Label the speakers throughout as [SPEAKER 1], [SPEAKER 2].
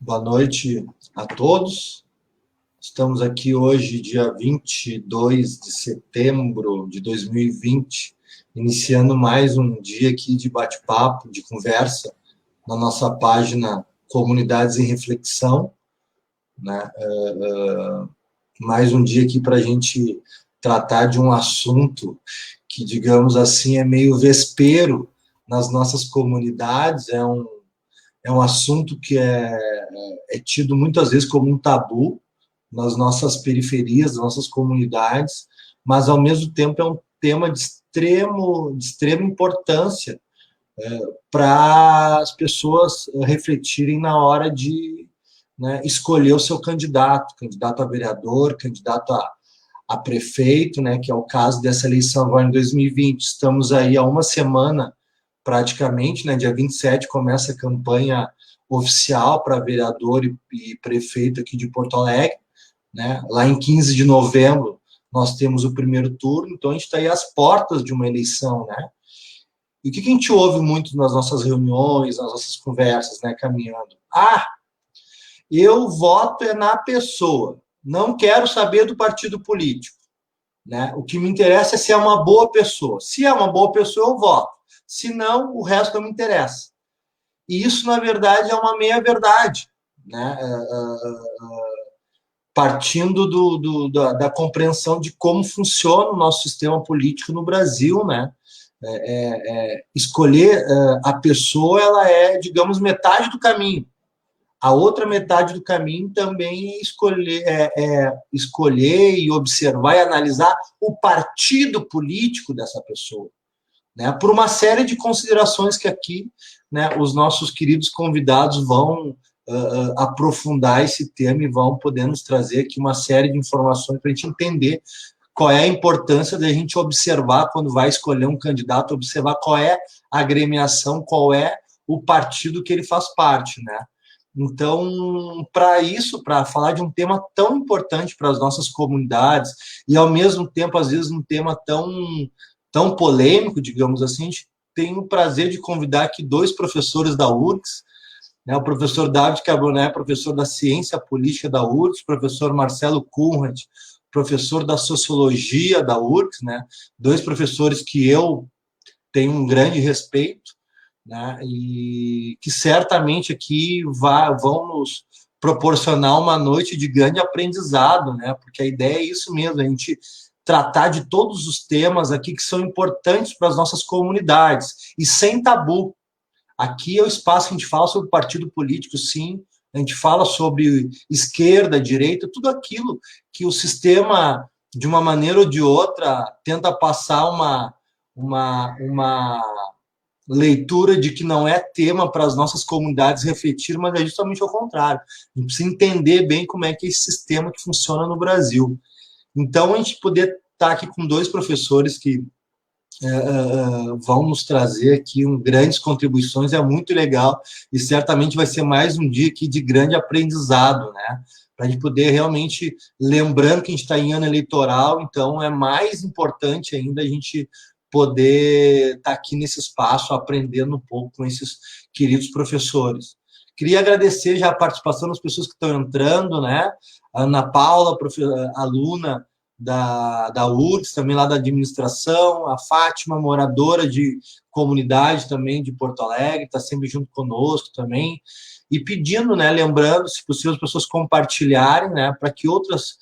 [SPEAKER 1] Boa noite a todos. Estamos aqui hoje, dia 22 de setembro de 2020, iniciando mais um dia aqui de bate-papo, de conversa, na nossa página Comunidades em Reflexão, né? Mais um dia aqui para a gente tratar de um assunto que, digamos assim, é meio vespeiro nas nossas comunidades, é um assunto que é tido muitas vezes como um tabu nas nossas periferias, nas nossas comunidades, mas, ao mesmo tempo, é um tema de extrema importância para as pessoas refletirem na hora de, né, escolher o seu candidato a vereador, candidato a prefeito, né, que é o caso dessa eleição agora em 2020. Estamos aí há uma semana, praticamente, né, dia 27 começa a campanha oficial para vereador e prefeito aqui de Porto Alegre, né? Lá em 15 de novembro nós temos o primeiro turno, então a gente está aí às portas de uma eleição, né? E o que a gente ouve muito nas nossas reuniões, nas nossas conversas, né, caminhando? Eu voto na pessoa, não quero saber do partido político, né? O que me interessa é se é uma boa pessoa. Se é uma boa pessoa, eu voto. Se não, o resto não me interessa. E isso, na verdade, é uma meia-verdade, né? Partindo da compreensão de como funciona o nosso sistema político no Brasil, né? Escolher a pessoa, ela é, digamos, metade do caminho. A outra metade do caminho também escolher e observar e analisar o partido político dessa pessoa, né? Por uma série de considerações que aqui, né, os nossos queridos convidados vão aprofundar esse tema e vão poder nos trazer aqui uma série de informações para a gente entender qual é a importância da gente observar, quando vai escolher um candidato, observar qual é a agremiação, qual é o partido que ele faz parte, né? Então, para isso, para falar de um tema tão importante para as nossas comunidades e, ao mesmo tempo, às vezes, um tema tão polêmico, digamos assim, a gente tem o prazer de convidar aqui dois professores da URGS, né? O professor David Cabroné, professor da Ciência Política da URGS, o professor Marcelo Kunrad, professor da Sociologia da URGS, né? Dois professores que eu tenho um grande respeito, né? E que certamente aqui vão nos proporcionar uma noite de grande aprendizado, né? Porque a ideia é isso mesmo, a gente tratar de todos os temas aqui que são importantes para as nossas comunidades, e sem tabu. Aqui é o espaço que a gente fala sobre partido político, sim, a gente fala sobre esquerda, direita, tudo aquilo que o sistema, de uma maneira ou de outra, tenta passar uma leitura de que não é tema para as nossas comunidades refletir, mas é justamente ao contrário. A gente precisa entender bem como é que é esse sistema que funciona no Brasil. Então, a gente poder estar aqui com dois professores que vão nos trazer aqui grandes contribuições, é muito legal, e certamente vai ser mais um dia aqui de grande aprendizado, né? Para a gente poder realmente, lembrando que a gente está em ano eleitoral, então é mais importante ainda a gente poder estar aqui nesse espaço, aprendendo um pouco com esses queridos professores. Queria agradecer já a participação das pessoas que estão entrando, né? A Ana Paula, aluna da URGS, também lá da administração, a Fátima, moradora de comunidade também de Porto Alegre, está sempre junto conosco também, e pedindo, né, lembrando, se possível, as pessoas compartilharem, né, para que outras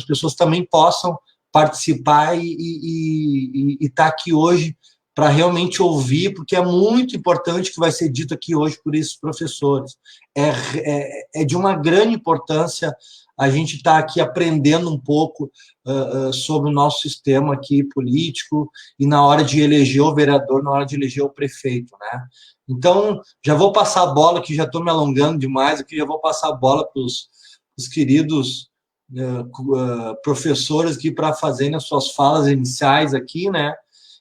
[SPEAKER 1] pessoas também possam participar e estar aqui hoje para realmente ouvir, porque é muito importante o que vai ser dito aqui hoje por esses professores. É de uma grande importância a gente estar aqui aprendendo um pouco sobre o nosso sistema aqui político, e na hora de eleger o vereador, na hora de eleger o prefeito, né? Então, já vou passar a bola, que já estou me alongando demais aqui, já vou passar a bola para os queridos professores aqui para fazerem as suas falas iniciais aqui, né?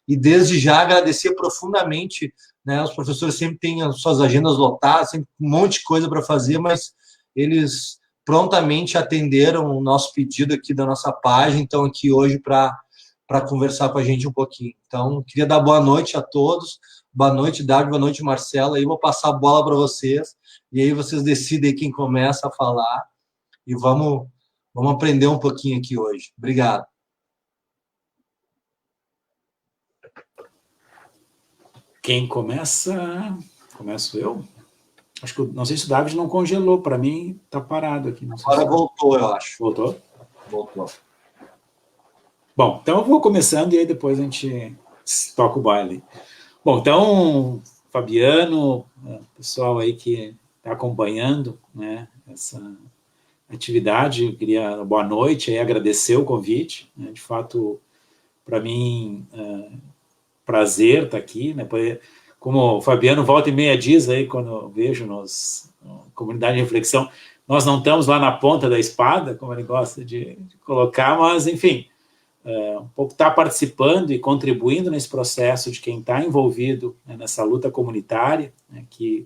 [SPEAKER 1] E desde já agradecer profundamente, né? Os professores sempre têm as suas agendas lotadas, sempre um monte de coisa para fazer, mas eles prontamente atenderam o nosso pedido aqui da nossa página, então aqui hoje para conversar com a gente um pouquinho. Então, queria dar boa noite a todos, Boa noite, Davi, boa noite, Marcelo. Aí vou passar a bola para vocês, e aí vocês decidem quem começa a falar, e vamos aprender um pouquinho aqui hoje. Obrigado.
[SPEAKER 2] Quem começa? Começo eu? Acho que não sei se o David não congelou, para mim está parado aqui. Não sei
[SPEAKER 1] Agora
[SPEAKER 2] se...
[SPEAKER 1] voltou, eu acho.
[SPEAKER 2] Voltou?
[SPEAKER 1] Voltou.
[SPEAKER 2] Bom, então eu vou começando e aí depois a gente toca o baile. Bom, então, Fabiano, pessoal aí que está acompanhando, né, essa atividade, eu queria boa noite e agradecer o convite, né, de fato, para mim, prazer estar aqui, né, como o Fabiano volta e meia diz aí, quando eu vejo na comunidade de reflexão, nós não estamos lá na ponta da espada, como ele gosta de colocar, mas, enfim, um pouco estar participando e contribuindo nesse processo de quem está envolvido, né, nessa luta comunitária, né, que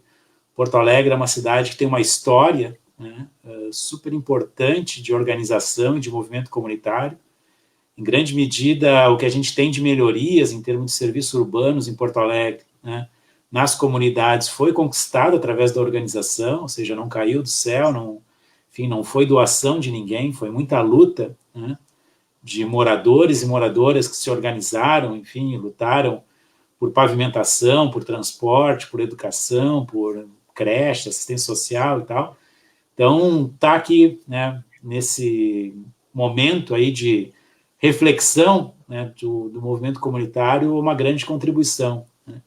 [SPEAKER 2] Porto Alegre é uma cidade que tem uma história, né, super importante de organização e de movimento comunitário. Em grande medida, o que a gente tem de melhorias em termos de serviços urbanos em Porto Alegre, né, nas comunidades, foi conquistado através da organização, ou seja, não caiu do céu, não foi doação de ninguém, foi muita luta, né, de moradores e moradoras que se organizaram, enfim, lutaram por pavimentação, por transporte, por educação, por creche, assistência social e tal. Então, está aqui, né, nesse momento aí de reflexão, né, do movimento comunitário, uma grande contribuição, né.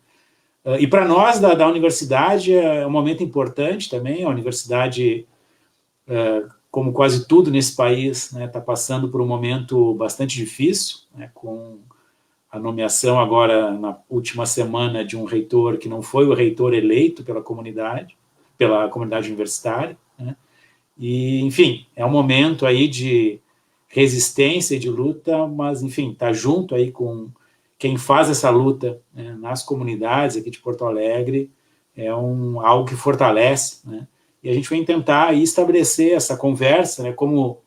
[SPEAKER 2] E para nós da universidade é um momento importante também. A universidade, como quase tudo nesse país, está passando por um momento bastante difícil, né, com a nomeação agora na última semana de um reitor que não foi o reitor eleito pela comunidade universitária, né. E, enfim, é um momento aí de resistência e de luta, mas, enfim, está junto aí com quem faz essa luta, né, nas comunidades aqui de Porto Alegre, algo que fortalece, né, e a gente vem tentar aí estabelecer essa conversa, né, como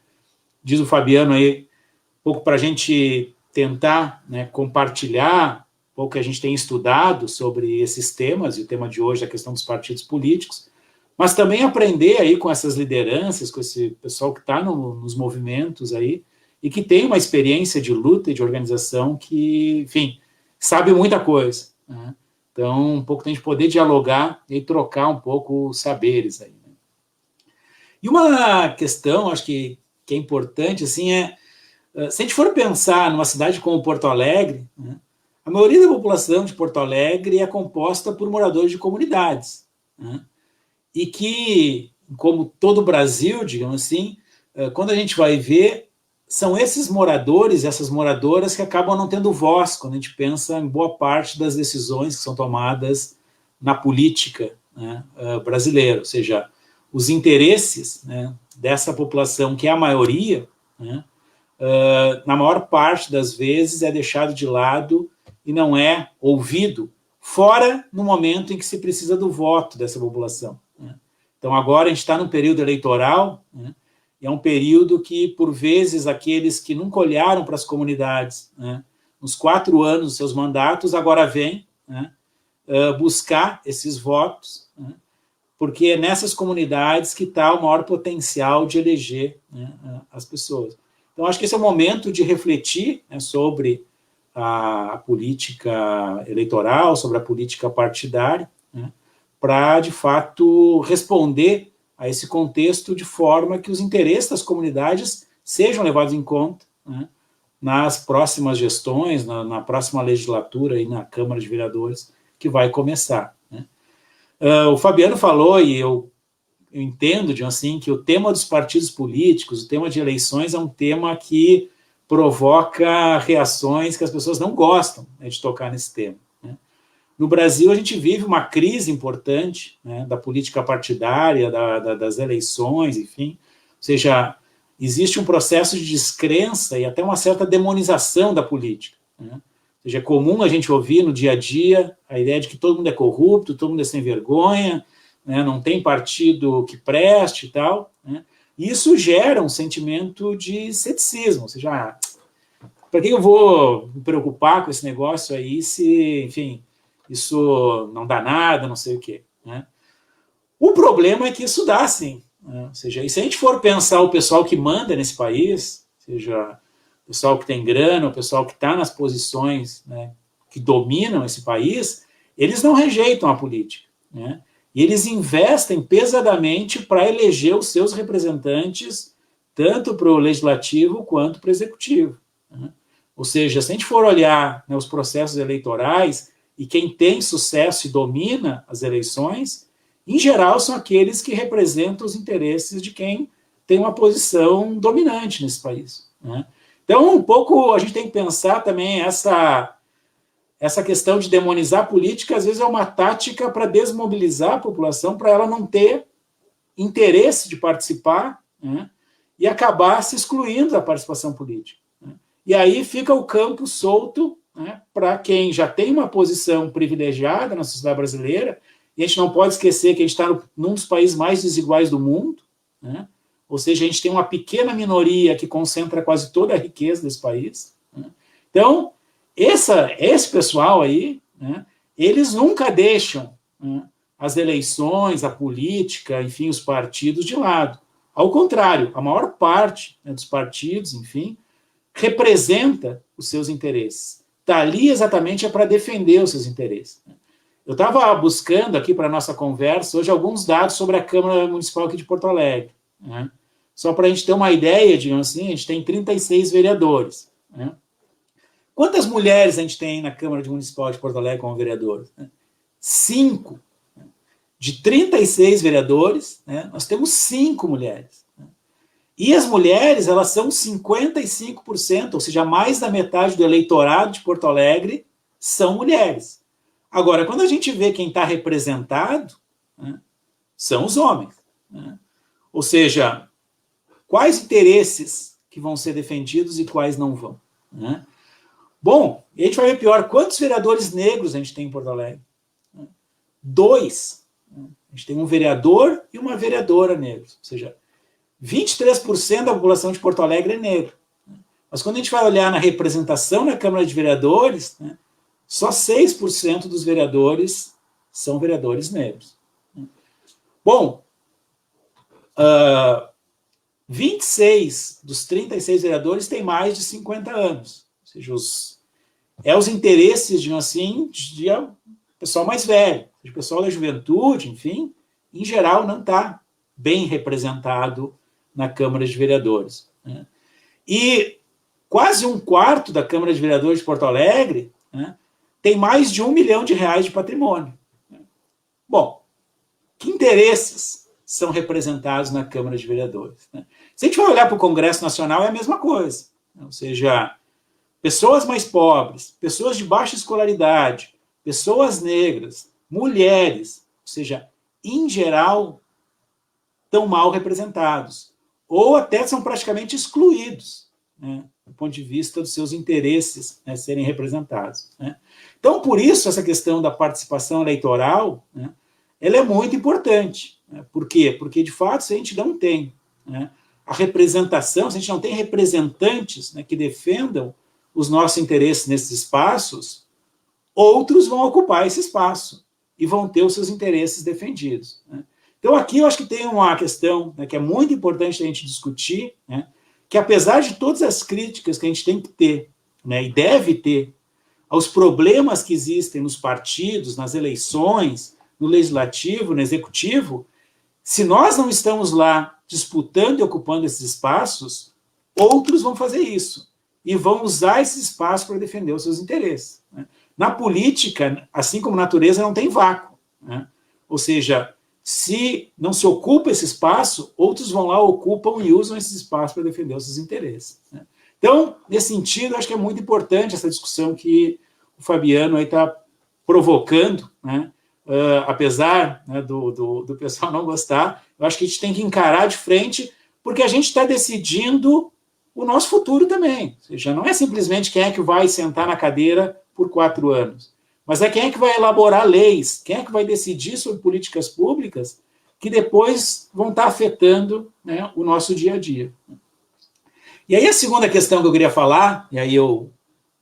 [SPEAKER 2] diz o Fabiano aí, um pouco para a gente tentar, né, compartilhar um pouco que a gente tem estudado sobre esses temas, e o tema de hoje é a questão dos partidos políticos, mas também aprender aí com essas lideranças, com esse pessoal que está nos movimentos aí, e que tem uma experiência de luta e de organização que, enfim, sabe muita coisa, né? Então, um pouco a gente poder dialogar e trocar um pouco os saberes aí, né? E uma questão, acho que é importante, assim, se a gente for pensar numa cidade como Porto Alegre, né, a maioria da população de Porto Alegre é composta por moradores de comunidades, né? E que, como todo o Brasil, digamos assim, quando a gente vai ver, são esses moradores, essas moradoras que acabam não tendo voz quando a gente pensa em boa parte das decisões que são tomadas na política, né, brasileira, ou seja, os interesses, né, dessa população, que é a maioria, né, na maior parte das vezes é deixado de lado e não é ouvido, fora no momento em que se precisa do voto dessa população, né. Então, agora a gente está num período eleitoral, né, e é um período que, por vezes, aqueles que nunca olharam para as comunidades, né, nos 4 anos dos seus mandatos, agora vêm, né, buscar esses votos, né, porque é nessas comunidades que está o maior potencial de eleger, né, as pessoas. Então, acho que esse é o momento de refletir, né, sobre a política eleitoral, sobre a política partidária, né, para, de fato, responder a esse contexto de forma que os interesses das comunidades sejam levados em conta, né, nas próximas gestões, na próxima legislatura e na Câmara de Vereadores, que vai começar, né. O Fabiano falou, e eu entendo, assim, que o tema dos partidos políticos, o tema de eleições, é um tema que provoca reações que as pessoas não gostam, né, de tocar nesse tema, né. No Brasil, a gente vive uma crise importante, né, da política partidária, das eleições, enfim. Ou seja, existe um processo de descrença e até uma certa demonização da política, né. Ou seja, é comum a gente ouvir no dia a dia a ideia de que todo mundo é corrupto, todo mundo é sem vergonha, né, não tem partido que preste e tal, né. E isso gera um sentimento de ceticismo, ou seja, para que eu vou me preocupar com esse negócio aí se, enfim, isso não dá nada, não sei o quê, né? O problema é que isso dá, sim, né? Ou seja, e se a gente for pensar o pessoal que manda nesse país, seja o pessoal que tem grana, o pessoal que está nas posições, né, que dominam esse país, eles não rejeitam a política, né? E eles investem pesadamente para eleger os seus representantes, tanto para o legislativo quanto para o executivo, né? Ou seja, se a gente for olhar, né, os processos eleitorais, e quem tem sucesso e domina as eleições, em geral, são aqueles que representam os interesses de quem tem uma posição dominante nesse país, né? Então, um pouco, a gente tem que pensar também essa questão de demonizar a política, às vezes é uma tática para desmobilizar a população, para ela não ter interesse de participar, né, e acabar se excluindo da participação política, né? E aí fica o campo solto, né, para quem já tem uma posição privilegiada na sociedade brasileira, e a gente não pode esquecer que a gente está num dos países mais desiguais do mundo, né? Ou seja, a gente tem uma pequena minoria que concentra quase toda a riqueza desse país, né? Então, esse pessoal aí, né, eles nunca deixam, né, as eleições, a política, enfim, os partidos de lado. Ao contrário, a maior parte, né, dos partidos, enfim, representa os seus interesses. Está ali exatamente para defender os seus interesses. Eu estava buscando aqui para a nossa conversa hoje alguns dados sobre a Câmara Municipal aqui de Porto Alegre, né? Só para a gente ter uma ideia, digamos assim, a gente tem 36 vereadores, né? Quantas mulheres a gente tem na Câmara Municipal de Porto Alegre como vereadores? 5. De 36 vereadores, né, nós temos 5 mulheres. E as mulheres, elas são 55%, ou seja, mais da metade do eleitorado de Porto Alegre são mulheres. Agora, quando a gente vê quem está representado, né, são os homens, né? Ou seja, quais interesses que vão ser defendidos e quais não vão, né? Bom, e a gente vai ver pior, quantos vereadores negros a gente tem em Porto Alegre? 2. A gente tem um vereador e uma vereadora negros, ou seja, 23% da população de Porto Alegre é negro. Mas quando a gente vai olhar na representação na Câmara de Vereadores, né, só 6% dos vereadores são vereadores negros. Bom, 26 dos 36 vereadores têm mais de 50 anos. Ou seja, os interesses, digamos assim, de pessoal mais velho, de pessoal da juventude, enfim, em geral não está bem representado na Câmara de Vereadores, né? E quase 1/4 da Câmara de Vereadores de Porto Alegre, né, tem mais de R$1 milhão de patrimônio. Bom, que interesses são representados na Câmara de Vereadores, né? Se a gente for olhar para o Congresso Nacional, é a mesma coisa, né? Ou seja, pessoas mais pobres, pessoas de baixa escolaridade, pessoas negras, mulheres, ou seja, em geral, estão mal representados, ou até são praticamente excluídos, né, do ponto de vista dos seus interesses, né, serem representados, né? Então, por isso, essa questão da participação eleitoral, né, ela é muito importante, né? Por quê? Porque, de fato, se a gente não tem, né, a representação, se a gente não tem representantes, né, que defendam os nossos interesses nesses espaços, outros vão ocupar esse espaço e vão ter os seus interesses defendidos, né? Então, aqui eu acho que tem uma questão, né, que é muito importante a gente discutir, né, que apesar de todas as críticas que a gente tem que ter, né, e deve ter, aos problemas que existem nos partidos, nas eleições, no legislativo, no executivo, se nós não estamos lá disputando e ocupando esses espaços, outros vão fazer isso e vão usar esses espaços para defender os seus interesses, né? Na política, assim como na natureza, não tem vácuo, né? Ou seja, se não se ocupa esse espaço, outros vão lá, ocupam e usam esse espaço para defender os seus interesses, né? Então, nesse sentido, acho que é muito importante essa discussão que o Fabiano está provocando, né? Apesar, né, do pessoal não gostar, eu acho que a gente tem que encarar de frente, porque a gente está decidindo o nosso futuro também. Ou seja, não é simplesmente quem é que vai sentar na cadeira por 4 anos, mas é quem é que vai elaborar leis, quem é que vai decidir sobre políticas públicas que depois vão estar afetando, né, o nosso dia a dia. E aí a segunda questão que eu queria falar, e aí eu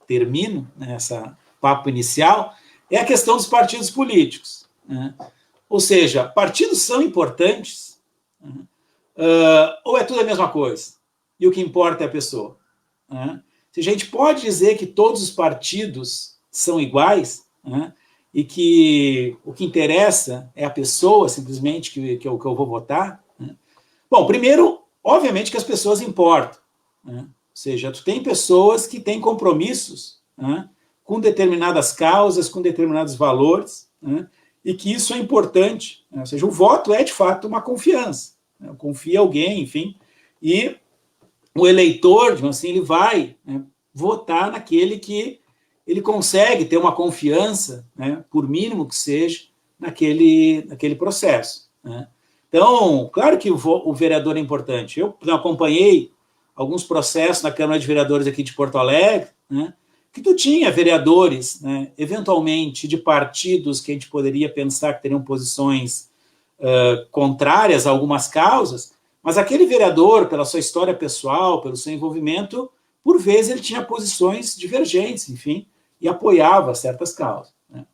[SPEAKER 2] termino, né, essa papo inicial, é a questão dos partidos políticos, né? Ou seja, partidos são importantes, né? Ou é tudo a mesma coisa? E o que importa é a pessoa, né? Se a gente pode dizer que todos os partidos são iguais, né? E que o que interessa é a pessoa, simplesmente, que eu vou votar, né? Bom, primeiro, obviamente que as pessoas importam, né? Ou seja, tu tem pessoas que têm compromissos, né, com determinadas causas, com determinados valores, né, e que isso é importante, né? Ou seja, o voto é, de fato, uma confiança, né? Confia em alguém, enfim, e o eleitor, digamos assim, ele vai, né, votar naquele que ele consegue ter uma confiança, né, por mínimo que seja, naquele processo, né? Então, claro que o vereador é importante. Eu acompanhei alguns processos na Câmara de Vereadores aqui de Porto Alegre, né, que tu tinha vereadores, né, eventualmente de partidos que a gente poderia pensar que teriam posições contrárias a algumas causas, mas aquele vereador, pela sua história pessoal, pelo seu envolvimento, por vezes ele tinha posições divergentes, enfim, e apoiava certas causas, né?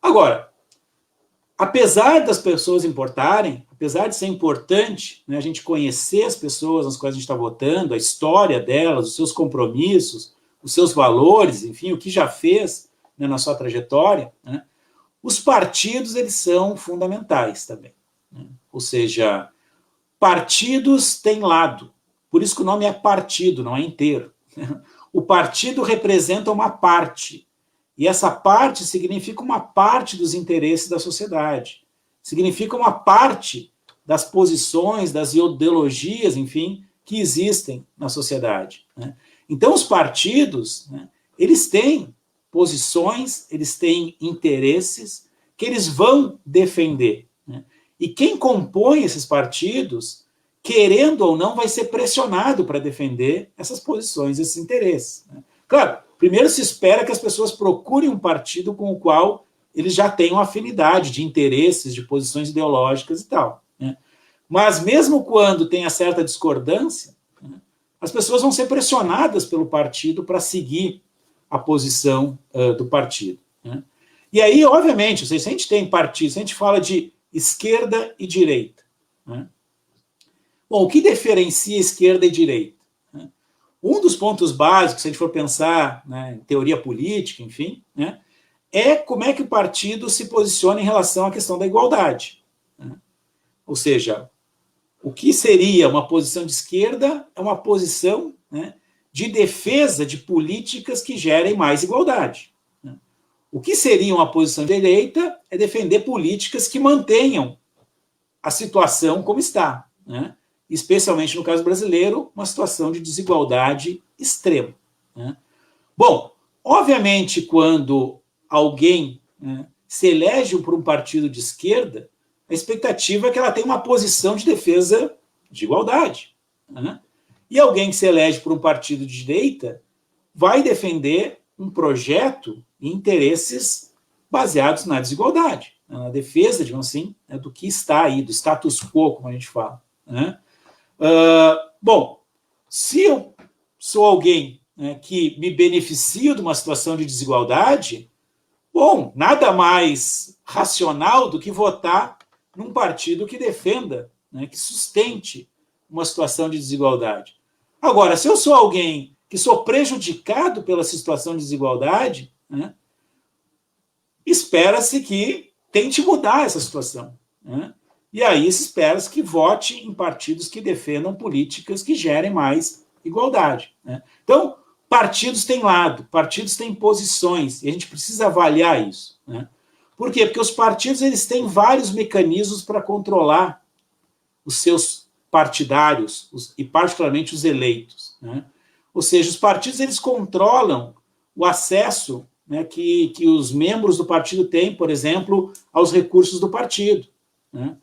[SPEAKER 2] Agora, apesar das pessoas importarem, apesar de ser importante, né, a gente conhecer as pessoas nas quais a gente está votando, a história delas, os seus compromissos, os seus valores, enfim, o que já fez, né, na sua trajetória, né, os partidos, eles são fundamentais também, né? Ou seja, partidos têm lado, por isso que o nome é partido, não é inteiro. O partido representa uma parte, e essa parte significa uma parte dos interesses da sociedade, significa uma parte das posições, das ideologias, enfim, que existem na sociedade, né? Então, os partidos, né, eles têm posições, eles têm interesses que eles vão defender, né? E quem compõe esses partidos, querendo ou não, vai ser pressionado para defender essas posições, esses interesses, né? Claro, primeiro se espera que as pessoas procurem um partido com o qual eles já tenham afinidade de interesses, de posições ideológicas e tal, né? Mas mesmo quando tem a certa discordância, né, as pessoas vão ser pressionadas pelo partido para seguir a posição do partido, né? E aí, obviamente, se a gente tem partidos, se a gente fala de esquerda e direita, né? Bom, o que diferencia esquerda e direita? Um dos pontos básicos, se a gente for pensar, né, em teoria política, enfim, né, é como é que o partido se posiciona em relação à questão da igualdade, né? Ou seja, o que seria uma posição de esquerda é uma posição, né, de defesa de políticas que gerem mais igualdade, né? O que seria uma posição de direita é defender políticas que mantenham a situação como está, né? Especialmente no caso brasileiro, uma situação de desigualdade extrema, né? Bom, obviamente, quando alguém, né, se elege por um partido de esquerda, a expectativa é que ela tenha uma posição de defesa de igualdade, né? E alguém que se elege por um partido de direita vai defender um projeto e interesses baseados na desigualdade, na defesa, digamos assim, né, do que está aí, do status quo, como a gente fala, né? Bom, se eu sou alguém, né, que me beneficio de uma situação de desigualdade, bom, nada mais racional do que votar num partido que defenda, né, que sustente uma situação de desigualdade. Agora, se eu sou alguém que sou prejudicado pela situação de desigualdade, né, espera-se que tente mudar essa situação, né? E aí se espera-se que vote em partidos que defendam políticas que gerem mais igualdade, né? Então, partidos têm lado, partidos têm posições, e a gente precisa avaliar isso, né? Por quê? Porque os partidos, eles têm vários mecanismos para controlar os seus partidários, e particularmente os eleitos, né? Ou seja, os partidos, eles controlam o acesso, né, que os membros do partido têm, por exemplo, aos recursos do partido, né?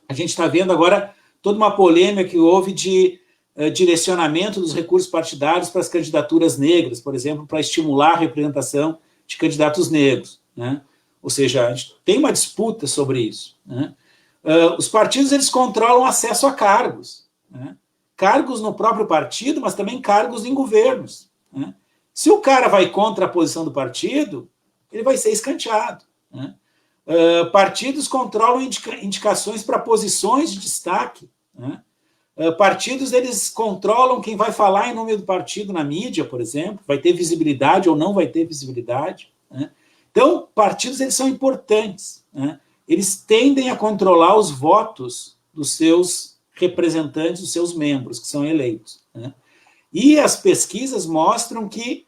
[SPEAKER 2] A gente está vendo agora toda uma polêmica que houve de direcionamento dos recursos partidários para as candidaturas negras, por exemplo, para estimular a representação de candidatos negros, né? Ou seja, a gente tem uma disputa sobre isso, né? Os partidos, eles controlam o acesso a cargos, né? Cargos no próprio partido, mas também cargos em governos, né? Se o cara vai contra a posição do partido, ele vai ser escanteado, né? Partidos controlam indicações para posições de destaque, né? Partidos, eles controlam quem vai falar em nome do partido na mídia, por exemplo, vai ter visibilidade ou não vai ter visibilidade, né? Então, partidos, eles são importantes, né? Eles tendem a controlar os votos dos seus representantes, dos seus membros, que são eleitos, né? E as pesquisas mostram que,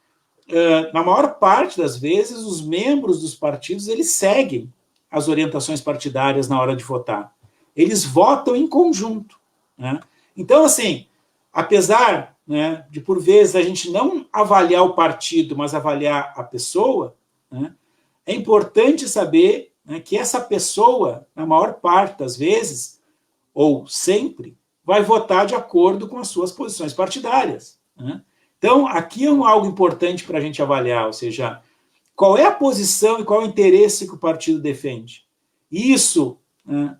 [SPEAKER 2] na maior parte das vezes, os membros dos partidos, eles seguem as orientações partidárias na hora de votar. Eles votam em conjunto, né? Então, assim, apesar, né, de, por vezes, a gente não avaliar o partido, mas avaliar a pessoa, né, é importante saber, né, que essa pessoa, na maior parte das vezes, ou sempre, vai votar de acordo com as suas posições partidárias, né? Então, aqui é algo importante para a gente avaliar, ou seja, qual é a posição e qual é o interesse que o partido defende. Isso, né,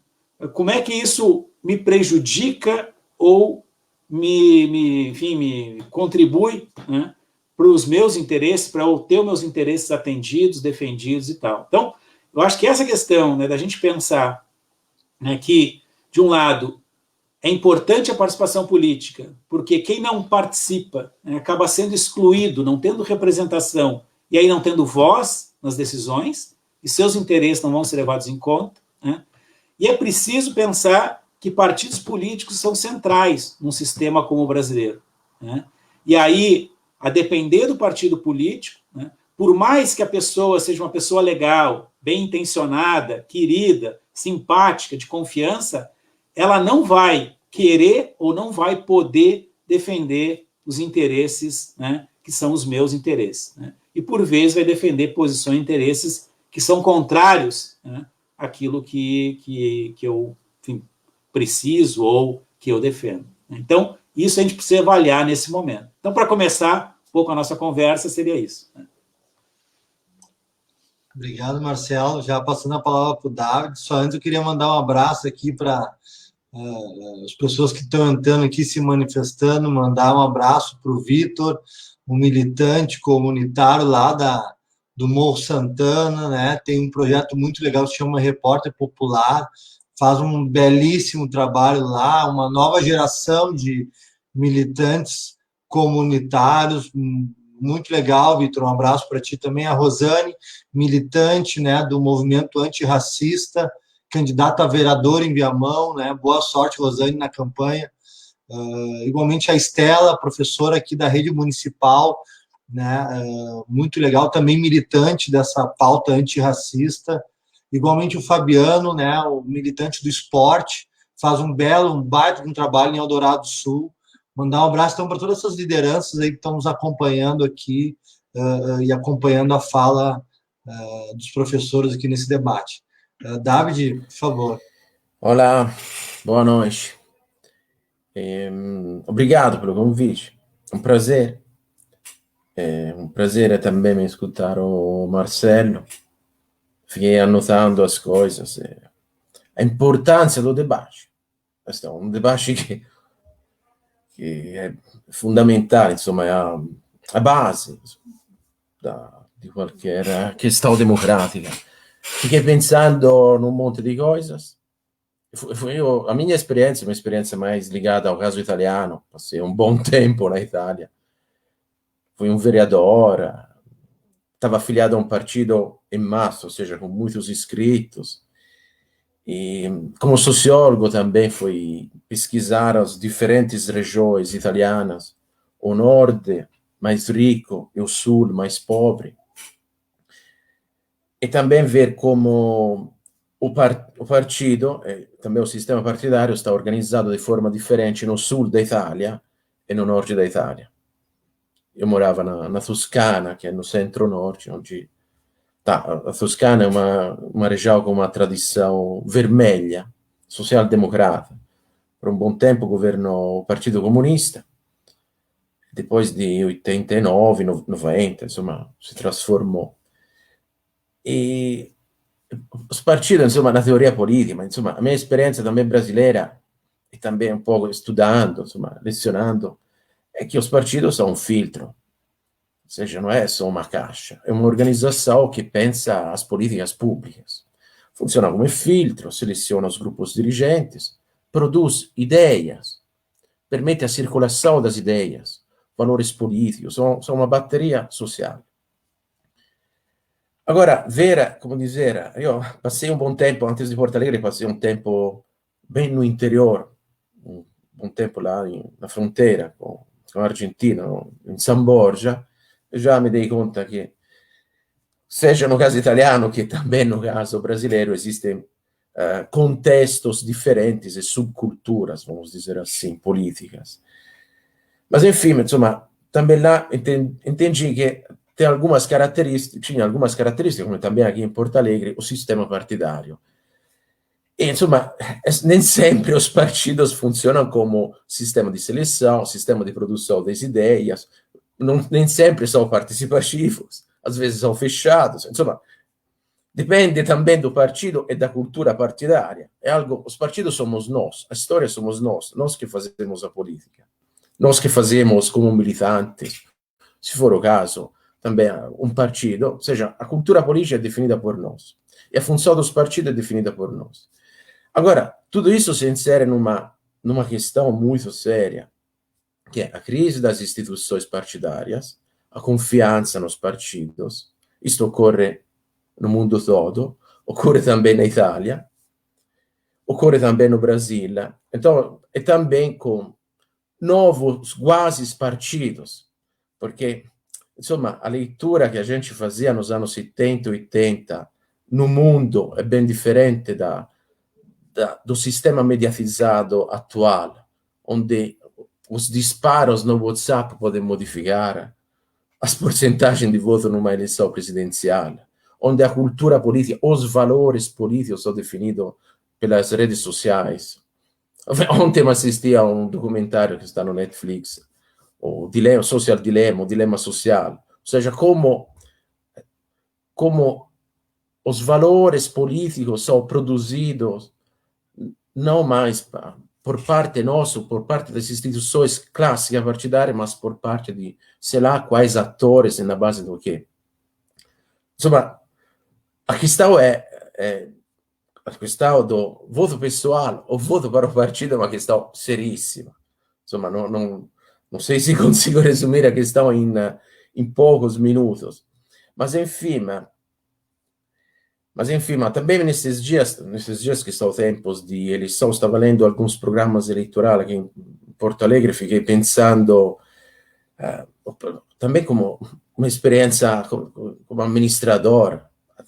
[SPEAKER 2] como é que isso me prejudica ou me contribui, né, para os meus interesses, para eu ter os meus interesses atendidos, defendidos e tal. Então, eu acho que essa questão, né, da gente pensar, né, que, de um lado, é importante a participação política, porque quem não participa, né, acaba sendo excluído, não tendo representação, e aí não tendo voz nas decisões, e seus interesses não vão ser levados em conta, né? E é preciso pensar que partidos políticos são centrais num sistema como o brasileiro, né? E aí, a depender do partido político, né, por mais que a pessoa seja uma pessoa legal, bem intencionada, querida, simpática, de confiança, ela não vai querer ou não vai poder defender os interesses, né, que são os meus interesses, né? E, por vezes, vai defender posições e interesses que são contrários, né, àquilo que eu, enfim, preciso ou que eu defendo. Então, isso a gente precisa avaliar nesse momento. Então, para começar um pouco a nossa conversa, seria isso, né?
[SPEAKER 1] Obrigado, Marcelo. Já passando a palavra para o David. Só antes eu queria mandar um abraço aqui para as pessoas que estão entrando aqui, se manifestando, mandar um abraço para o Vitor, um militante comunitário lá do Morro Santana, né? Tem um projeto muito legal que se chama Repórter Popular, faz um belíssimo trabalho lá, uma nova geração de militantes comunitários, muito legal, Vitor, um abraço para ti também. A Rosane, militante, né, do movimento antirracista, candidata a vereadora em Viamão, né? Boa sorte, Rosane, na campanha. Igualmente a Estela, professora aqui da rede municipal, né? Muito legal, também militante dessa pauta antirracista. Igualmente o Fabiano, né? O militante do esporte, faz um baita de um trabalho em Eldorado do Sul. Mandar um abraço então para todas essas lideranças aí que estão nos acompanhando aqui e acompanhando a fala dos professores aqui nesse debate. David, por favor.
[SPEAKER 3] Olá, boa noite. Obrigado pelo convite. Um prazer. Um prazer também me escutar o Marcelo. Fiquei anotando as coisas. A importância do debate. Questo è un debate che è fondamentale, insomma, è a base di qualche questão democrática. Fiquei pensando num monte de coisas. A minha experiência é uma experiência mais ligada ao caso italiano. Passei um bom tempo na Itália. Fui um vereador, estava afiliado a um partido em massa, ou seja, com muitos inscritos. E como sociólogo também fui pesquisar as diferentes regiões italianas, o norte mais rico e o sul mais pobre. E também ver como o partido, também o sistema partidário, está organizzato di forma differente no sul da Itália e no norte da Itália. Eu morava na Toscana, que é no centro-norte, onde a Toscana é uma região com uma tradição vermelha, social-democrata. Por um bom tempo governou o Partito Comunista, depois de 89, 90, insomma, si trasformò. E os partidos, insomma, na teoria política, insomma, a minha experiência também brasileira, e também um pouco estudando, insomma, lecionando, é que os partidos são um filtro. seja, não é só uma caixa, é uma organização que pensa as políticas públicas. Funciona como filtro, seleciona os grupos dirigentes, produz ideias, permite a circulação das ideias, valores políticos, são uma bateria social. Agora, como dizer, io passei um bom tempo, antes de Porto Alegre, passei um tempo bem no interior, um bom tempo lá na fronteira com a Argentina, in San Borja, e já me dei conta que, seja no caso italiano que também no caso brasileiro, existem contextos diferentes e subculturas, vamos dizer assim, políticas. Mas, enfim, insomma, também lá entendi que tinha algumas características, como também aqui em Porto Alegre, o sistema partidário. E, insomma, nem sempre os partidos funcionam como sistema de seleção, sistema de produção das ideias, nem sempre são participativos, às vezes são fechados, insomma, depende também do partido e da cultura partidária. Os partidos somos nós, a história somos nós que fazemos a política, nós que fazemos como militantes, se for o caso, também um partido, ou seja, a cultura política é definida por nós, e a função dos partidos é definida por nós. Agora, tudo isso se insere numa questão muito séria, que é a crise das instituições partidárias, a confiança nos partidos. Isto ocorre no mundo todo, ocorre também na Itália, ocorre também no Brasil. Então, e também com novos quase partidos, porque, insomma, a leitura que a gente fazia nos anos 70 e 80 no mundo é bem diferente do sistema mediatizado atual, onde os disparos no WhatsApp podem modificar as porcentagens de voto numa eleição presidencial, onde a cultura política, os valores políticos são definidos pelas redes sociais. Ontem eu assisti a um documentário que está no Netflix, o Social Dilemma, o Dilema Social, ou seja, como os valores políticos são produzidos não mais por parte nossa, por parte das instituições clássicas partidárias, mas por parte de, sei lá, quais atores e na base do quê. Insomma, a questão a questão do voto pessoal ou voto para o partido é uma questão seríssima. Insomma, não sei se consigo resumir a questão em poucos minutos. Mas, enfim, também nesses dias que são tempos de eleição, estava lendo alguns programas eleitorais aqui em Porto Alegre, fiquei pensando também como uma experiência como administrador,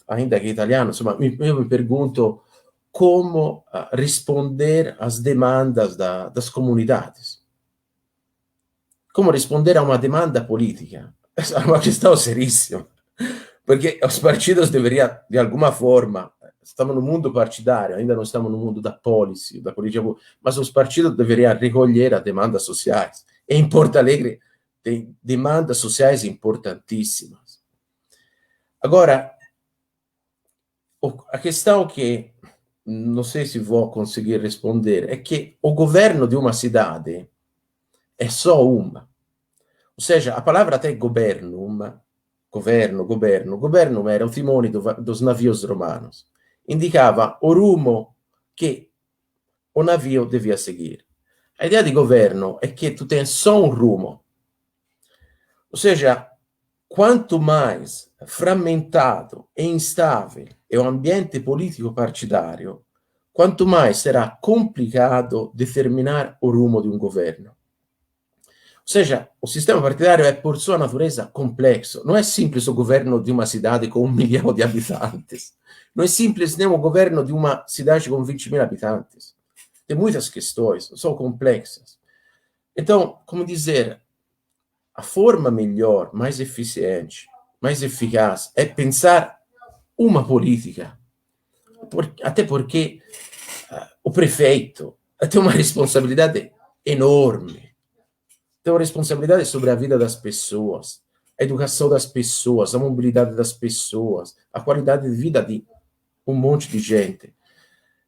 [SPEAKER 3] ainda que italiano, insomma, eu me pergunto como responder às demandas das comunidades. Como responder a uma demanda política. É uma questão seríssima. Porque os partidos deveriam, de alguma forma, estamos no mundo partidário, ainda não estamos no mundo da policy, da política, mas os partidos deveriam recolher as demandas sociais. E em Porto Alegre tem demandas sociais importantíssimas. Agora, a questão que não sei se vou conseguir responder é que o governo de uma cidade é só uma. Ou seja, a palavra até governum era o timone dos navios romanos. Indicava o rumo que o navio devia seguir. A ideia de governo é que tu tens só um rumo. Ou seja, quanto mais fragmentado e instável é o ambiente político partidário, quanto mais será complicado determinar o rumo de um governo. Ou seja, o sistema partidário é, por sua natureza, complexo. Não é simples o governo de uma cidade com 1 milhão de habitantes. Não é simples nem o governo de uma cidade com 20 mil habitantes. Tem muitas questões, são complexas. Então, como dizer, a forma melhor, mais eficiente, mais eficaz é pensar uma política. Até porque o prefeito tem uma responsabilidade enorme. Tem uma responsabilidade sobre a vida das pessoas, a educação das pessoas, a mobilidade das pessoas, a qualidade de vida de um monte de gente.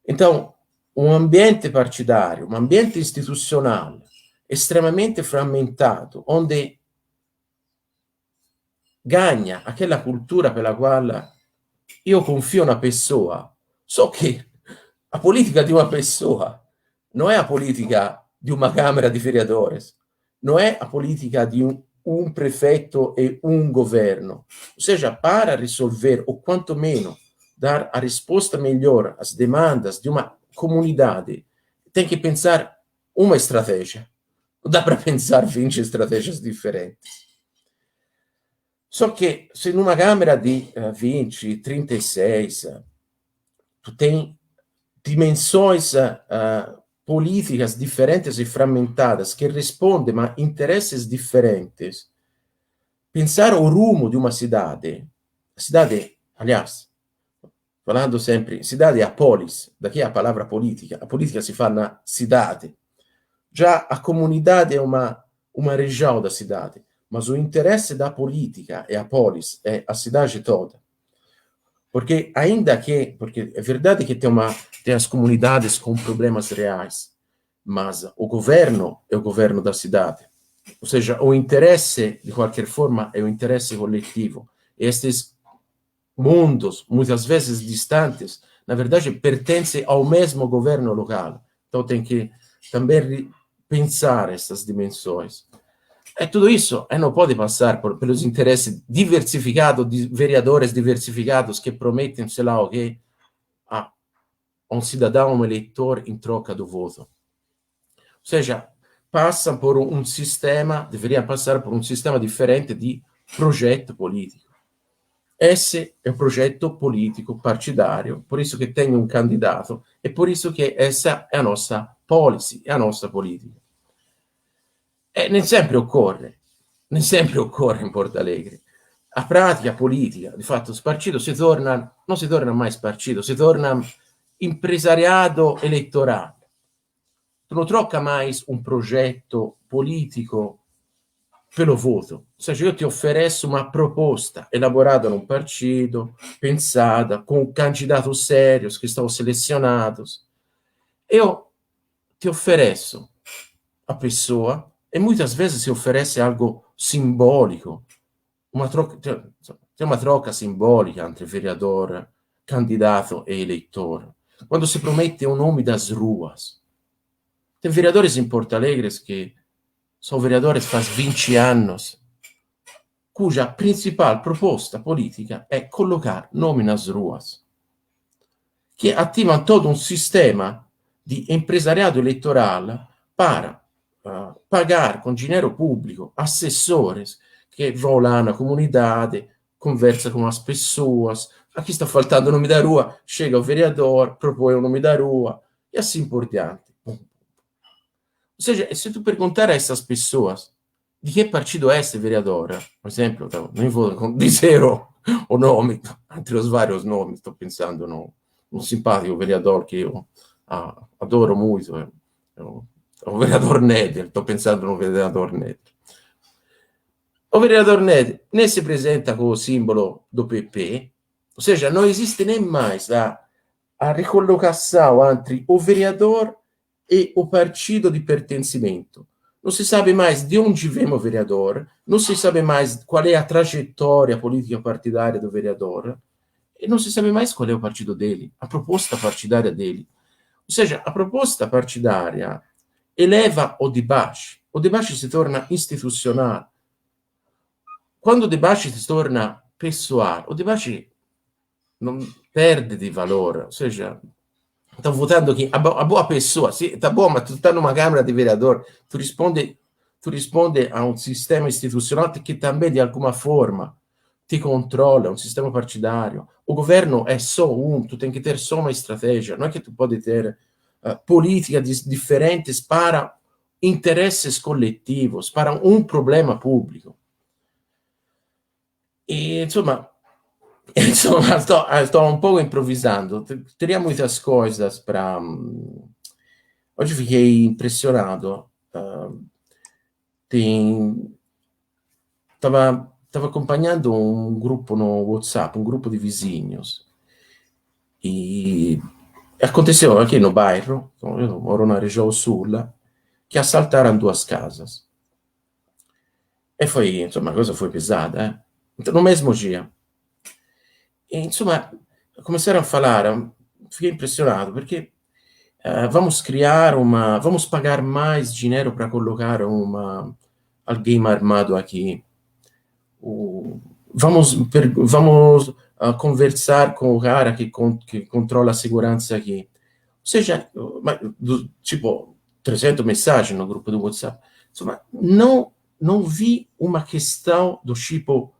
[SPEAKER 3] Então, um ambiente partidário, um ambiente institucional extremamente fragmentado, onde ganha aquela cultura per la quale io confio in una persona, so che la politica di una persona non è la politica di una Camera di Vereadores, non è la politica di un prefetto e un governo. Ou seja, para resolver, ou quanto menos dar a resposta melhor às demandas de uma comunidade, tem que pensar uma estratégia. Não dá para pensar 20 estratégias diferentes. Só que se numa Câmara de 20, 36, tu tem dimensões políticas diferentes e fragmentadas que respondem a interesses diferentes, pensar o rumo de uma cidade, aliás, falando sempre, cidade é a polis, daqui a palavra política, a política se fala na cidade, já a comunidade é uma região da cidade, mas o interesse da política é a polis, é a cidade toda. Porque ainda que, porque é verdade que tem as comunidades com problemas reais, mas o governo é o governo da cidade. Ou seja, o interesse, de qualquer forma, é o interesse coletivo. E estes mundos, muitas vezes distantes, na verdade, pertencem ao mesmo governo local. Então tem que também pensar essas dimensões. E tudo isso não pode passar pelos interesses diversificados, de vereadores diversificados que prometem, sei lá o quê, a um cidadão, um eleitor em troca do voto. Ou seja, passam por um sistema, deveriam passar por um sistema diferente de projeto político. Esse é o projeto político partidário, por isso que tem um candidato, e por isso que essa é a nossa policy, é a nossa política. E nem sempre occorre in Porto Alegre. A pratica politica, di fatto, partito non si torna mai partito, si torna impresariato elettorale. Tu non trocca mais un progetto politico pelo voto. Ou seja, io ti ofereço uma proposta elaborada num partido, pensada, com candidatos sérios que estão selecionados. Eu ti ofereço a pessoa e muitas vezes se oferece algo simbolico, tem uma troca simbolica entre vereador, candidato e eleitor. Quando se promete o nome das ruas. Tem vereadores em Porto Alegre que são vereadores faz 20 anos, cuja principal proposta política é colocar nome nas ruas, que ativam todo um sistema de empresariado eleitoral para pagar com dinheiro público assessores que vão lá na comunidade, conversa com as pessoas, aqui está faltando o nome da rua, chega o vereador, propõe o nome da rua, e assim por diante. Ou seja, se tu perguntar a essas pessoas de que partido é esse vereador, por exemplo, não vou dizer o nome, entre os vários nomes, estou pensando num simpático vereador que eu adoro muito, o vereador Neder, estou pensando no vereador Neder. O vereador Neder nem se apresenta com o símbolo do PP, ou seja, não existe nem mais a recolocação entre o vereador e o partido de pertencimento. Não se sabe mais de onde vem o vereador, não se sabe mais qual é a trajetória política partidária do vereador, e não se sabe mais qual é o partido dele, a proposta partidária dele. Ou seja, a proposta partidária eleva o debate se torna institucional. Quando o debate se torna pessoal, o debate não perde de valor, ou seja, estão votando aqui, a boa pessoa, sim, tá bom, mas tu está numa Câmara de Vereador, tu responde a um sistema institucional que também, de alguma forma, te controla, um sistema partidário. O governo é só tu tem que ter só uma estratégia, não é que tu pode ter políticas diferentes para interesses coletivos, para um problema público. E, insomma, sto un po' improvvisando, teria muitas coisas para... Oggi fiquei impressionato. Estava acompanhando um grupo no WhatsApp, um grupo de vizinhos. E aconteceu aqui no bairro, eu moro na região sul, que assaltaram 2 casas. E foi, insomma, a cosa foi pesada, no mesmo dia. E, insomma, começaram a falar, fiquei impressionado, porque vamos pagar mais dinheiro para colocar alguém armado aqui. Vamos conversar com o cara que controla a segurança aqui. Ou seja, tipo, 300 mensagens no grupo do WhatsApp. Insomma, não vi uma questão do tipo,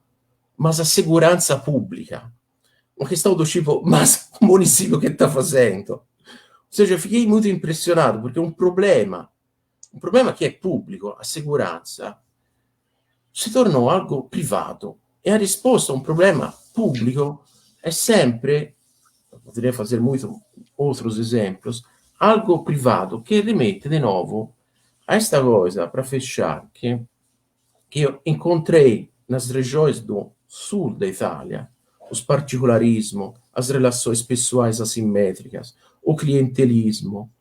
[SPEAKER 3] mas a segurança pública. Uma questão do tipo, mas o município que está fazendo? Ou seja, fiquei muito impressionado, porque um problema que é público, a segurança, se tornou algo privato. E a risposta a um problema público é sempre, poderia fazer muitos outros exemplos, algo privado que remete de novo a esta coisa, para fechar, que eu encontrei nas regiões do sul da Itália, os particularismos, as relações pessoais assimétricas, o clientelismo,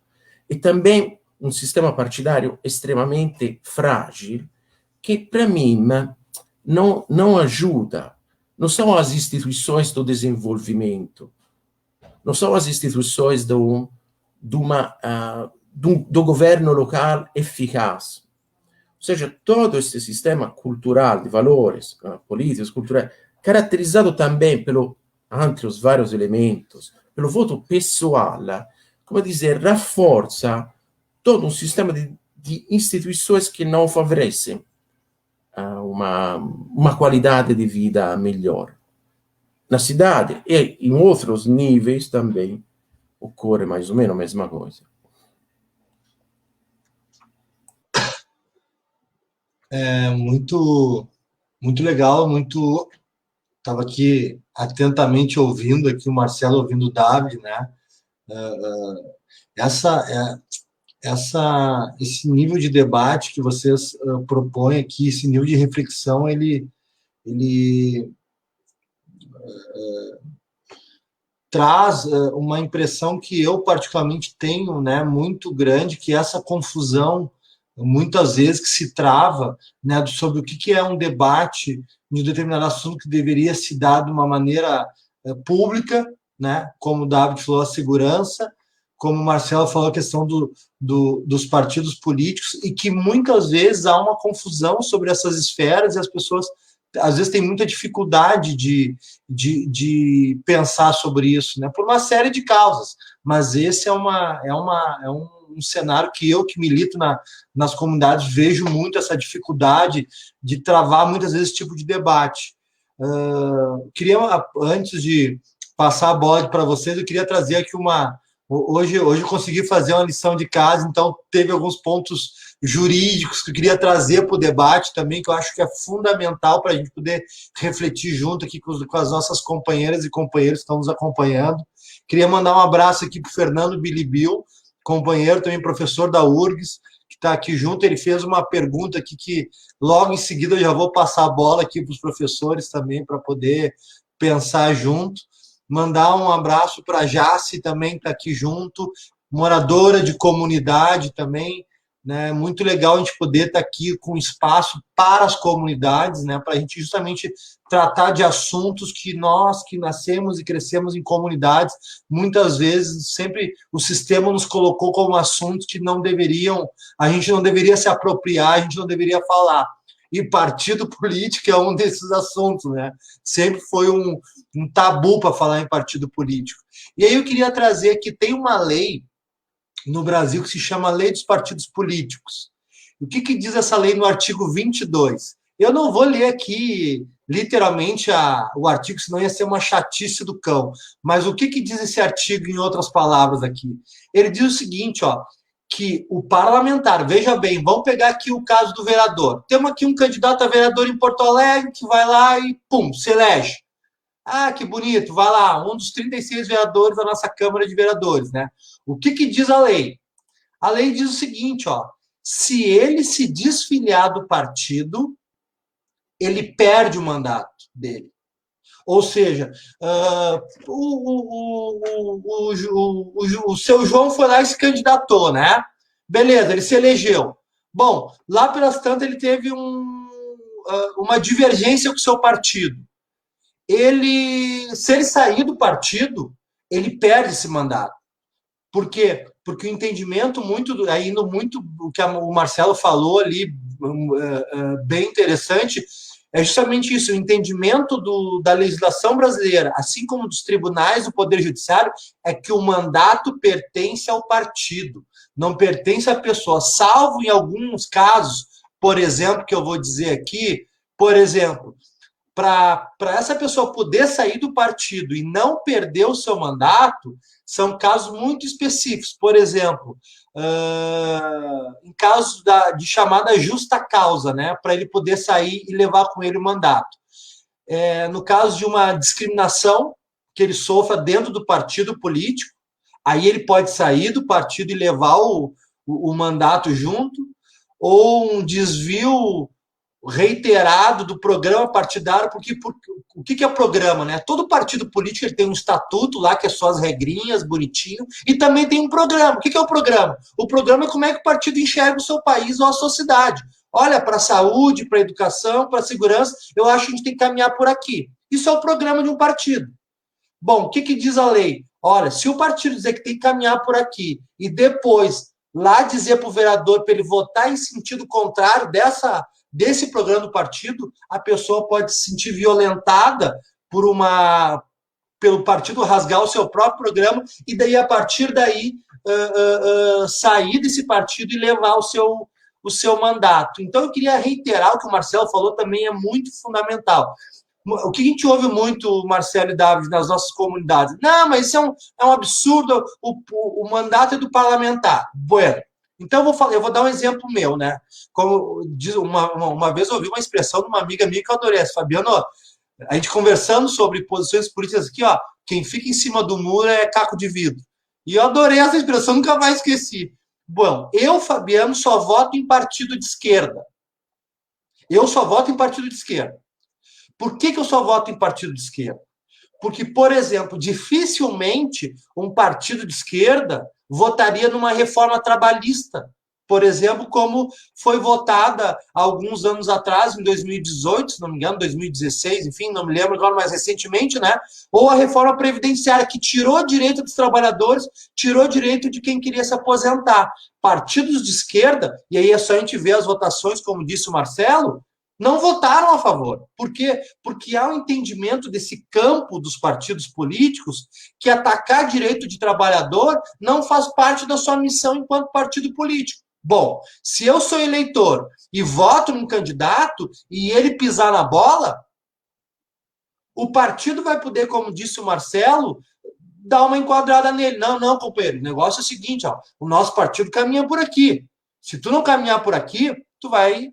[SPEAKER 3] e também um sistema partidário extremamente frágil, que para mim não ajuda. Não são as instituições do desenvolvimento, não são as instituições do governo local eficaz. Ou seja, todo esse sistema cultural de valores, políticos, culturais, caracterizado também entre os vários elementos, pelo voto pessoal, como dizer, rafforza todo um sistema de instituições que não favorecem uma qualidade de vida melhor. Na cidade e em outros níveis também ocorre mais ou menos a mesma coisa.
[SPEAKER 1] É muito legal, estava aqui atentamente ouvindo aqui o Marcelo, ouvindo o David, né? Esse nível de debate que vocês propõem aqui, esse nível de reflexão, ele traz uma impressão que eu particularmente tenho, né, muito grande, que essa confusão muitas vezes que se trava, né, sobre o que é um debate de um determinado assunto que deveria se dar de uma maneira pública, né, como o David falou, a segurança, como o Marcelo falou, a questão dos partidos políticos, e que muitas vezes há uma confusão sobre essas esferas e as pessoas às vezes têm muita dificuldade de pensar sobre isso, né, por uma série de causas, mas esse é um cenário que eu, que milito nas comunidades, vejo muito essa dificuldade de travar muitas vezes esse tipo de debate. Queria, antes de passar a bola para vocês, eu queria trazer aqui hoje eu consegui fazer uma lição de casa, então teve alguns pontos jurídicos que eu queria trazer para o debate também, que eu acho que é fundamental para a gente poder refletir junto aqui com as nossas companheiras e companheiros que estão nos acompanhando. Queria mandar um abraço aqui para o Fernando Bilibil, companheiro, também professor da URGS, que está aqui junto. Ele fez uma pergunta aqui que logo em seguida eu já vou passar a bola aqui para os professores também, para poder pensar junto. Mandar um abraço para a Jace também, que está aqui junto, moradora de comunidade também, né? Muito legal a gente poder estar aqui com espaço para as comunidades, né? Para a gente justamente tratar de assuntos que nós, que nascemos e crescemos em comunidades, muitas vezes sempre o sistema nos colocou como assuntos que a gente não deveria se apropriar, a gente não deveria falar. E partido político é um desses assuntos, né? Sempre foi um tabu para falar em partido político. E aí eu queria trazer que tem uma lei no Brasil que se chama Lei dos Partidos Políticos. O que diz essa lei no artigo 22? Eu não vou ler aqui literalmente o artigo, senão ia ser uma chatice do cão. Mas o que diz esse artigo em outras palavras aqui? Ele diz o seguinte, ó, que o parlamentar, veja bem, vamos pegar aqui o caso do vereador. Temos aqui um candidato a vereador em Porto Alegre que vai lá e, pum, se elege. Ah, que bonito, vai lá, um dos 36 vereadores da nossa Câmara de Vereadores, né? O que diz a lei? A lei diz o seguinte, ó, se ele se desfiliar do partido, ele perde o mandato dele. Ou seja, o seu João foi lá e se candidatou, né? Beleza, ele se elegeu. Bom, lá pelas tantas ele teve uma divergência com o seu partido. se ele sair do partido, ele perde esse mandato. Por quê? Porque o entendimento indo muito o que o Marcelo falou ali, bem interessante, é justamente isso, o entendimento da legislação brasileira, assim como dos tribunais, do Poder Judiciário, é que o mandato pertence ao partido, não pertence à pessoa, salvo em alguns casos, por exemplo, que eu vou dizer aqui, por exemplo, para essa pessoa poder sair do partido e não perder o seu mandato, são casos muito específicos. Por exemplo, em casos de chamada justa causa, né, para ele poder sair e levar com ele o mandato. No caso de uma discriminação que ele sofra dentro do partido político, aí ele pode sair do partido e levar o mandato junto, ou um desvio reiterado do programa partidário, porque o que é o programa, né? Todo partido político ele tem um estatuto lá, que é só as regrinhas, bonitinho, e também tem um programa. O que é o programa? O programa é como é que o partido enxerga o seu país ou a sua cidade. Olha, para a saúde, para a educação, para a segurança, eu acho que a gente tem que caminhar por aqui. Isso é o programa de um partido. Bom, o que diz a lei? Olha, se o partido dizer que tem que caminhar por aqui e depois lá dizer para o vereador para ele votar em sentido contrário desse programa do partido, a pessoa pode se sentir violentada pelo partido rasgar o seu próprio programa e daí, a partir daí, sair desse partido e levar o seu mandato. Então, eu queria reiterar o que o Marcelo falou, também é muito fundamental. O que a gente ouve muito, Marcelo e David, nas nossas comunidades? Não, mas isso é um absurdo, o mandato é do parlamentar. Bueno, então eu vou dar um exemplo meu, né? Como diz, uma vez eu ouvi uma expressão de uma amiga minha que eu adorei, Fabiano, a gente conversando sobre posições políticas aqui, ó, quem fica em cima do muro é caco de vidro. E eu adorei essa expressão, nunca mais esqueci. Bom, eu, Fabiano, só voto em partido de esquerda. Eu só voto em partido de esquerda. Por que eu só voto em partido de esquerda? Porque, por exemplo, dificilmente um partido de esquerda votaria numa reforma trabalhista, por exemplo, como foi votada há alguns anos atrás, em 2018, se não me engano, 2016, enfim, não me lembro agora, mais recentemente, né? Ou a reforma previdenciária, que tirou direito dos trabalhadores, tirou direito de quem queria se aposentar. Partidos de esquerda, e aí é só a gente ver as votações, como disse o Marcelo, não votaram a favor. Por quê? Porque há um entendimento desse campo dos partidos políticos que atacar direito de trabalhador não faz parte da sua missão enquanto partido político. Bom, se eu sou eleitor e voto num candidato e ele pisar na bola, o partido vai poder, como disse o Marcelo, dar uma enquadrada nele. Não, companheiro, o negócio é o seguinte, ó, o nosso partido caminha por aqui. Se tu não caminhar por aqui, tu vai...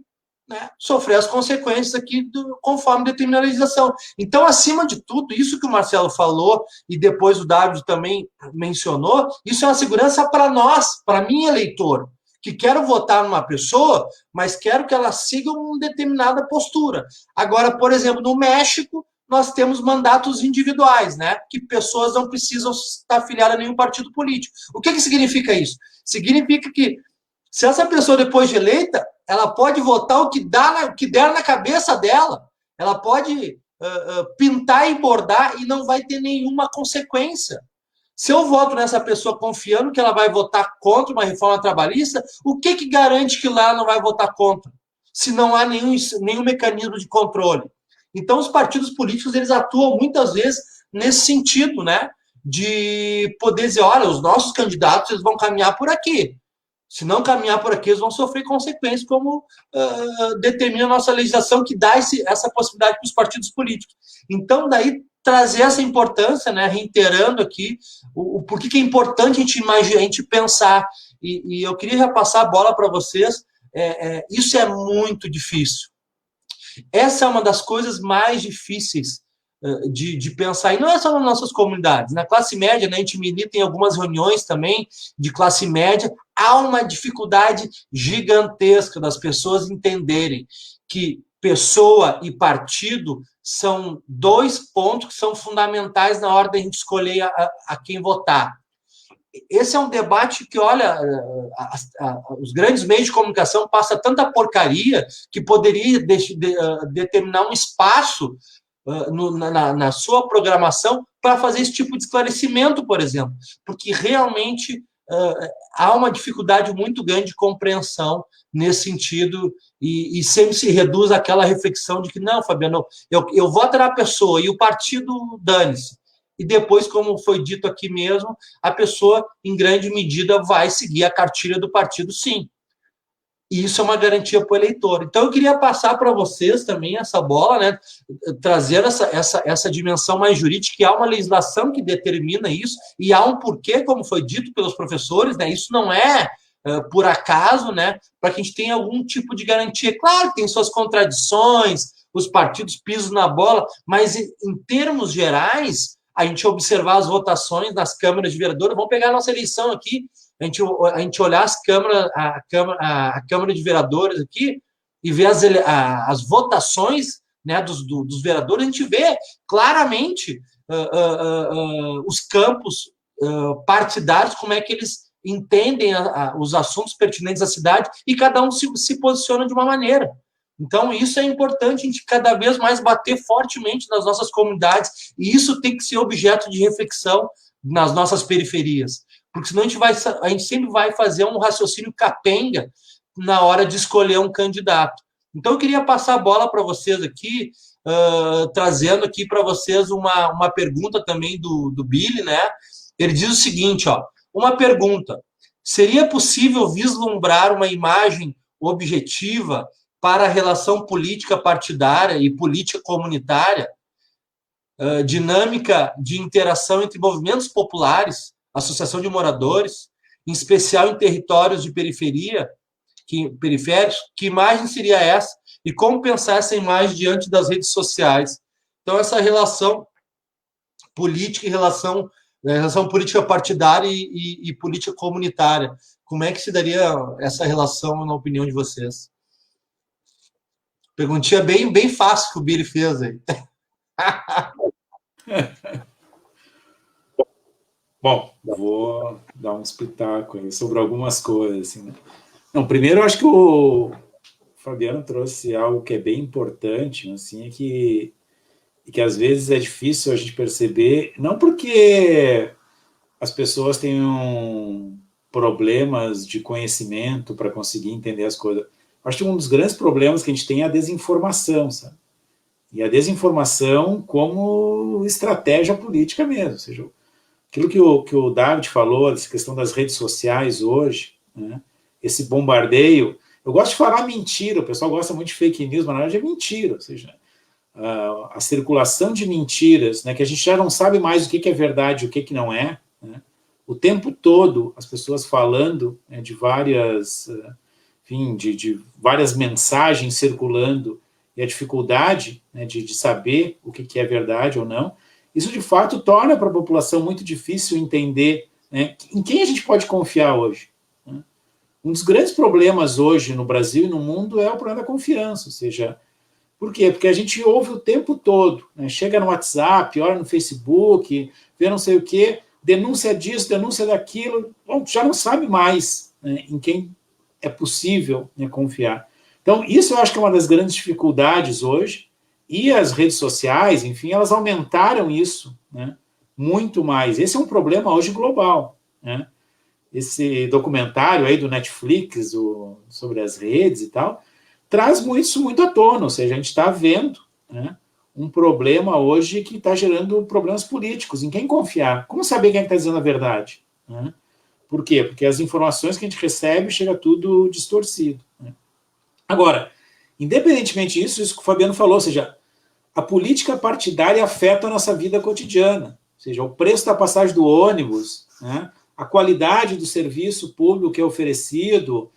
[SPEAKER 1] né, sofrer as consequências aqui conforme determina a legislação. Então, acima de tudo, isso que o Marcelo falou, e depois o David também mencionou, isso é uma segurança para nós, para mim, eleitor, que quero votar numa pessoa, mas quero que ela siga uma determinada postura. Agora, por exemplo, no México, nós temos mandatos individuais, né, que pessoas não precisam estar afiliadas a nenhum partido político. O que significa isso? Significa que, se essa pessoa, depois de eleita, ela pode votar o que der na cabeça dela. Ela pode pintar e bordar e não vai ter nenhuma consequência. Se eu voto nessa pessoa confiando que ela vai votar contra uma reforma trabalhista, o que garante que lá não vai votar contra? Se não há nenhum mecanismo de controle. Então, os partidos políticos, eles atuam muitas vezes nesse sentido, né? De poder dizer, olha, os nossos candidatos eles vão caminhar por aqui. Se não caminhar por aqui, eles vão sofrer consequências, como determina a nossa legislação, que dá essa possibilidade para os partidos políticos. Então, daí, trazer essa importância, né, reiterando aqui, o porquê que é importante a gente pensar. E eu queria já passar a bola para vocês. Isso é muito difícil. Essa é uma das coisas mais difíceis de pensar, e não é só nas nossas comunidades, na classe média, né, a gente milita em algumas reuniões também de classe média, há uma dificuldade gigantesca das pessoas entenderem que pessoa e partido são dois pontos que são fundamentais na hora da gente escolher a quem votar. Esse é um debate que, olha, os grandes meios de comunicação passam tanta porcaria que poderia determinar um espaço na sua programação para fazer esse tipo de esclarecimento, por exemplo, porque realmente há uma dificuldade muito grande de compreensão nesse sentido e sempre se reduz àquela reflexão de que, não, Fabiano, eu voto na pessoa e o partido dane-se. E depois, como foi dito aqui mesmo, a pessoa, em grande medida, vai seguir a cartilha do partido, sim. E isso é uma garantia para o eleitor. Então, eu queria passar para vocês também essa bola, né, trazer essa dimensão mais jurídica, que há uma legislação que determina isso, e há um porquê, como foi dito pelos professores, né, isso não é por acaso, né, para que a gente tenha algum tipo de garantia. Claro que tem suas contradições, os partidos pisam na bola, mas em termos gerais, a gente observar as votações nas câmaras de vereadores, vamos pegar a nossa eleição aqui, a gente olhar a Câmara de Vereadores aqui e ver as votações, né, dos vereadores, a gente vê claramente os campos partidários, como é que eles entendem os assuntos pertinentes à cidade e cada um se posiciona de uma maneira. Então, isso é importante a gente cada vez mais bater fortemente nas nossas comunidades e isso tem que ser objeto de reflexão nas nossas periferias. Porque senão a gente sempre vai fazer um raciocínio capenga na hora de escolher um candidato. Então, eu queria passar a bola para vocês aqui, trazendo aqui para vocês uma pergunta também do Billy, né? Ele diz o seguinte, ó, uma pergunta: seria possível vislumbrar uma imagem objetiva para a relação política partidária e política comunitária, dinâmica de interação entre movimentos populares, associação de moradores, em especial em territórios de periferia, periféricos? Que imagem seria essa? E como pensar essa imagem diante das redes sociais? Então, essa relação política e relação política partidária e política comunitária, como é que se daria essa relação, na opinião de vocês? Perguntinha bem fácil que o Billy fez aí.
[SPEAKER 2] Bom, vou dar um espetáculo aí sobre algumas coisas. Assim, né? Não, primeiro, eu acho que o Fabiano trouxe algo que é bem importante, assim, que às vezes é difícil a gente perceber, não porque as pessoas tenham problemas de conhecimento para conseguir entender as coisas. Acho que um dos grandes problemas que a gente tem é a desinformação, sabe? E a desinformação como estratégia política mesmo. Ou seja, aquilo que o David falou, essa questão das redes sociais hoje, né? Esse bombardeio. Eu gosto de falar mentira, o pessoal gosta muito de fake news, mas na verdade é mentira. Ou seja, a circulação de mentiras, né, que a gente já não sabe mais o que é verdade e o que não é, né? O tempo todo as pessoas falando, né, de várias... enfim, de várias mensagens circulando e a dificuldade, né, de saber o que é verdade ou não, isso de fato torna para a população muito difícil entender, né, em quem a gente pode confiar hoje. Né? Um dos grandes problemas hoje no Brasil e no mundo é o problema da confiança, ou seja, por quê? Porque a gente ouve o tempo todo, né, chega no WhatsApp, olha no Facebook, vê não sei o quê, denúncia disso, denúncia daquilo, bom, já não sabe mais, né, em quem é possível, né, confiar. Então, isso eu acho que é uma das grandes dificuldades hoje, e as redes sociais, enfim, elas aumentaram isso, né, muito mais. Esse é um problema hoje global, né? Esse documentário aí do Netflix sobre as redes e tal, traz isso muito à tona, ou seja, a gente está vendo, né, um problema hoje que está gerando problemas políticos, em quem confiar, como saber quem está dizendo a verdade, né? Por quê? Porque as informações que a gente recebe chega tudo distorcido, né? Agora, independentemente disso, isso que o Fabiano falou, ou seja, a política partidária afeta a nossa vida cotidiana, ou seja, o preço da passagem do ônibus, né, a qualidade do serviço público que é oferecido,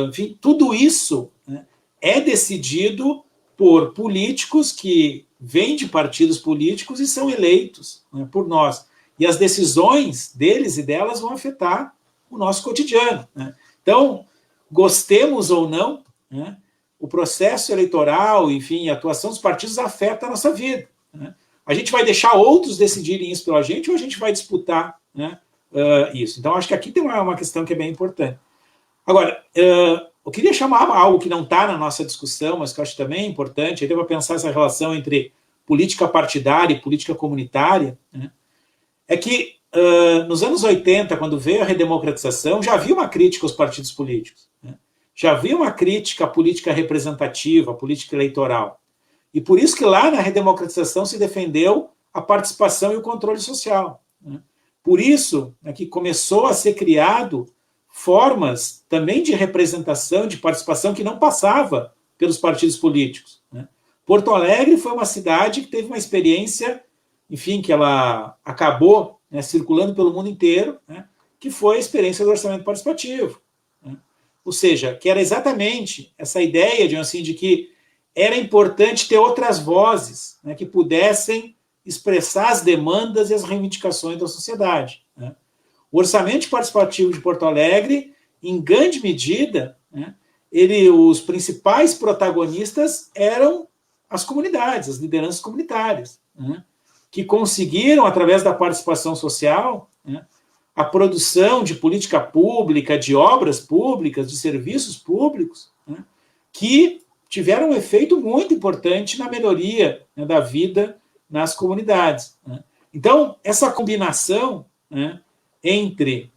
[SPEAKER 2] enfim, tudo isso, né, é decidido por políticos que vêm de partidos políticos e são eleitos, né, por nós. E as decisões deles e delas vão afetar o nosso cotidiano, né? Então, gostemos ou não, né, o processo eleitoral, enfim, a atuação dos partidos afeta a nossa vida, né? A gente vai deixar outros decidirem isso pela gente ou a gente vai disputar, né, isso? Então, acho que aqui tem uma questão que é bem importante. Agora, eu queria chamar algo que não está na nossa discussão, mas que eu acho também importante, aí para pensar essa relação entre política partidária e política comunitária, né, é que nos anos 80, quando veio a redemocratização, já havia uma crítica aos partidos políticos, né, já havia uma crítica à política representativa, à política eleitoral. E por isso que lá na redemocratização se defendeu a participação e o controle social, né. Por isso que começou a ser criado formas também de representação, de participação que não passava pelos partidos políticos, né. Porto Alegre foi uma cidade que teve uma experiência, enfim, que ela acabou, né, circulando pelo mundo inteiro, né, que foi a experiência do orçamento participativo, né. Ou seja, que era exatamente essa ideia de que era importante ter outras vozes, né, que pudessem expressar as demandas e as reivindicações da sociedade, né. O orçamento participativo de Porto Alegre, em grande medida, né, os principais protagonistas eram as comunidades, as lideranças comunitárias, né, que conseguiram, através da participação social, né, a produção de política pública, de obras públicas, de serviços públicos, né, que tiveram um efeito muito importante na melhoria, né, da vida nas comunidades, né. Então, essa combinação, né, entre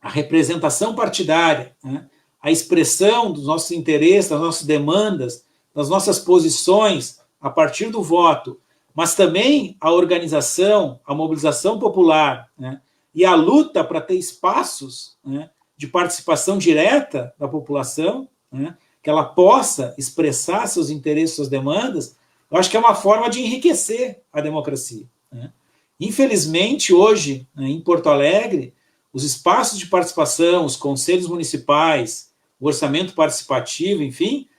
[SPEAKER 2] a representação partidária, né, a expressão dos nossos interesses, das nossas demandas, das nossas posições a partir do voto, mas também a organização, a mobilização popular, né, e a luta para ter espaços, né, de participação direta da população, né, que ela possa expressar seus interesses, suas demandas, eu acho que é uma forma de enriquecer a democracia, né. Infelizmente, hoje, né, em Porto Alegre, os espaços de participação, os conselhos municipais, o orçamento participativo, enfim,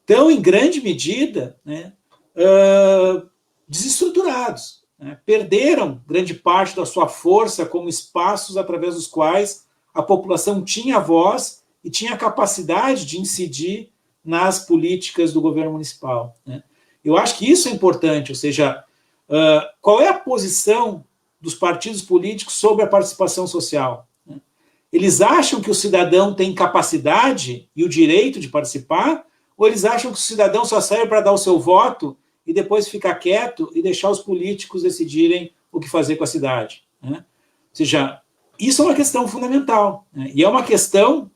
[SPEAKER 2] estão, em grande medida, né, desestruturados, né, perderam grande parte da sua força como espaços através dos quais a população tinha voz e tinha capacidade de incidir nas políticas do governo municipal, né. Eu acho que isso é importante, ou seja, qual é a posição dos partidos políticos sobre a participação social? Eles acham que o cidadão tem capacidade e o direito de participar, ou eles acham que o cidadão só serve para dar o seu voto e depois ficar quieto e deixar os políticos decidirem o que fazer com a cidade, né? Ou seja, isso é uma questão fundamental, né? E é uma questão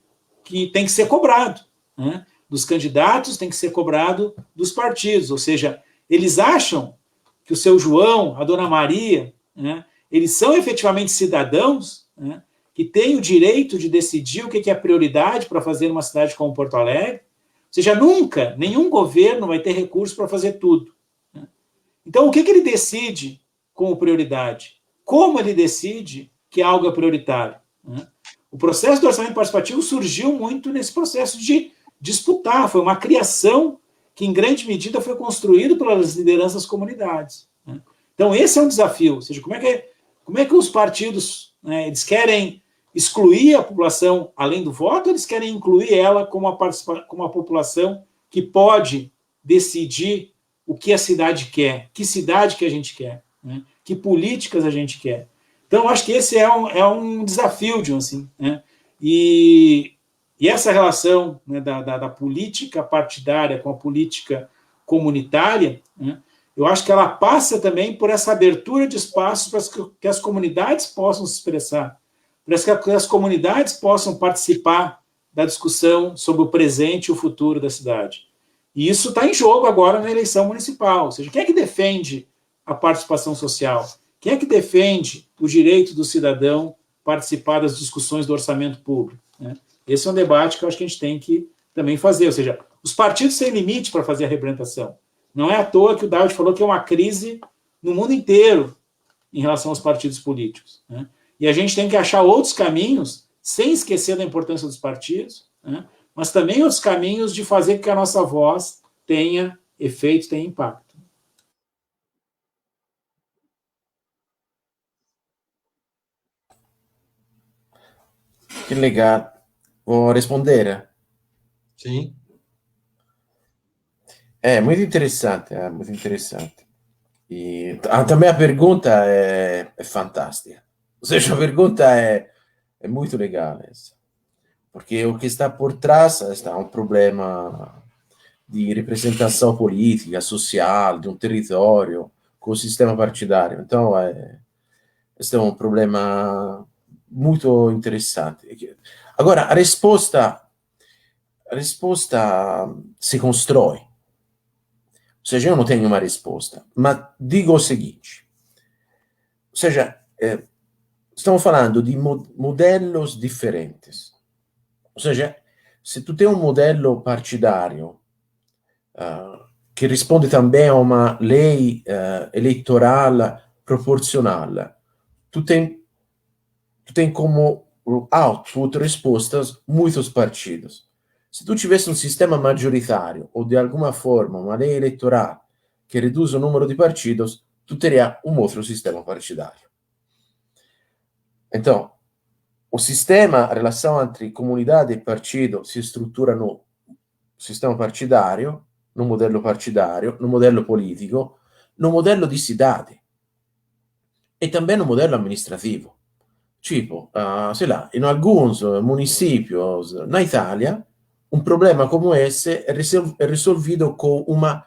[SPEAKER 2] que tem que ser cobrado, né, dos candidatos, tem que ser cobrado dos partidos, ou seja, eles acham que o seu João, a dona Maria, né, eles são efetivamente cidadãos, né, que têm o direito de decidir o que é prioridade para fazer uma cidade como Porto Alegre. Ou seja, nunca, nenhum governo vai ter recurso para fazer tudo, né? Então, o que ele decide como prioridade? Como ele decide que algo é prioritário, né? O processo do orçamento participativo surgiu muito nesse processo de disputar, foi uma criação que, em grande medida, foi construído pelas lideranças das comunidades, né? Então, esse é um desafio, ou seja, como é que os partidos, né, eles querem excluir a população além do voto, ou eles querem incluir ela como uma população que pode decidir o que a cidade quer, que cidade que a gente quer, né, que políticas a gente quer. Então, eu acho que esse é um desafio, assim, né, e essa relação, né, da política partidária com a política comunitária, né, eu acho que ela passa também por essa abertura de espaços para que as comunidades possam se expressar, para que as comunidades possam participar da discussão sobre o presente e o futuro da cidade. E isso está em jogo agora na eleição municipal, ou seja, quem é que defende a participação social? Quem é que defende o direito do cidadão participar das discussões do orçamento público, né? Esse é um debate que eu acho que a gente tem que também fazer, ou seja, os partidos têm limite para fazer a representação. Não é à toa que o David falou que é uma crise no mundo inteiro em relação aos partidos políticos, né? E a gente tem que achar outros caminhos, sem esquecer da importância dos partidos, né, mas também outros caminhos de fazer com que a nossa voz tenha efeito, tenha impacto.
[SPEAKER 3] Que legal. Vou responder?
[SPEAKER 1] Sim.
[SPEAKER 3] É muito interessante, muito interessante. E também a pergunta é fantástica. Ou seja, a pergunta é muito legal essa. Porque o que está por trás está um problema di representação política, social, de um território com o sistema partidário. Então, esse é um problema muito interessante. Agora, a risposta si constrói. Ou seja, eu não tenho uma risposta, mas digo o seguinte. Ou seja, estamos falando di modelos differentes. Ou seja, se tu tem um modelo partidário que risponde também a uma lei eleitoral proporcional, tu tem como output respostas muitos partidos. Se tu tivesse um sistema majoritário ou de alguma forma uma lei eleitoral que reduz o número de partidos, tu teria um outro sistema partidário. Então, o sistema, a relação entre comunidade e partido se estrutura no sistema partidário, no modelo partidário, no modelo politico, no modelo di cidade e também no modelo administrativo. Tipo, sei lá, in alguns municipios na Itália, un problema come esse è risolvido con una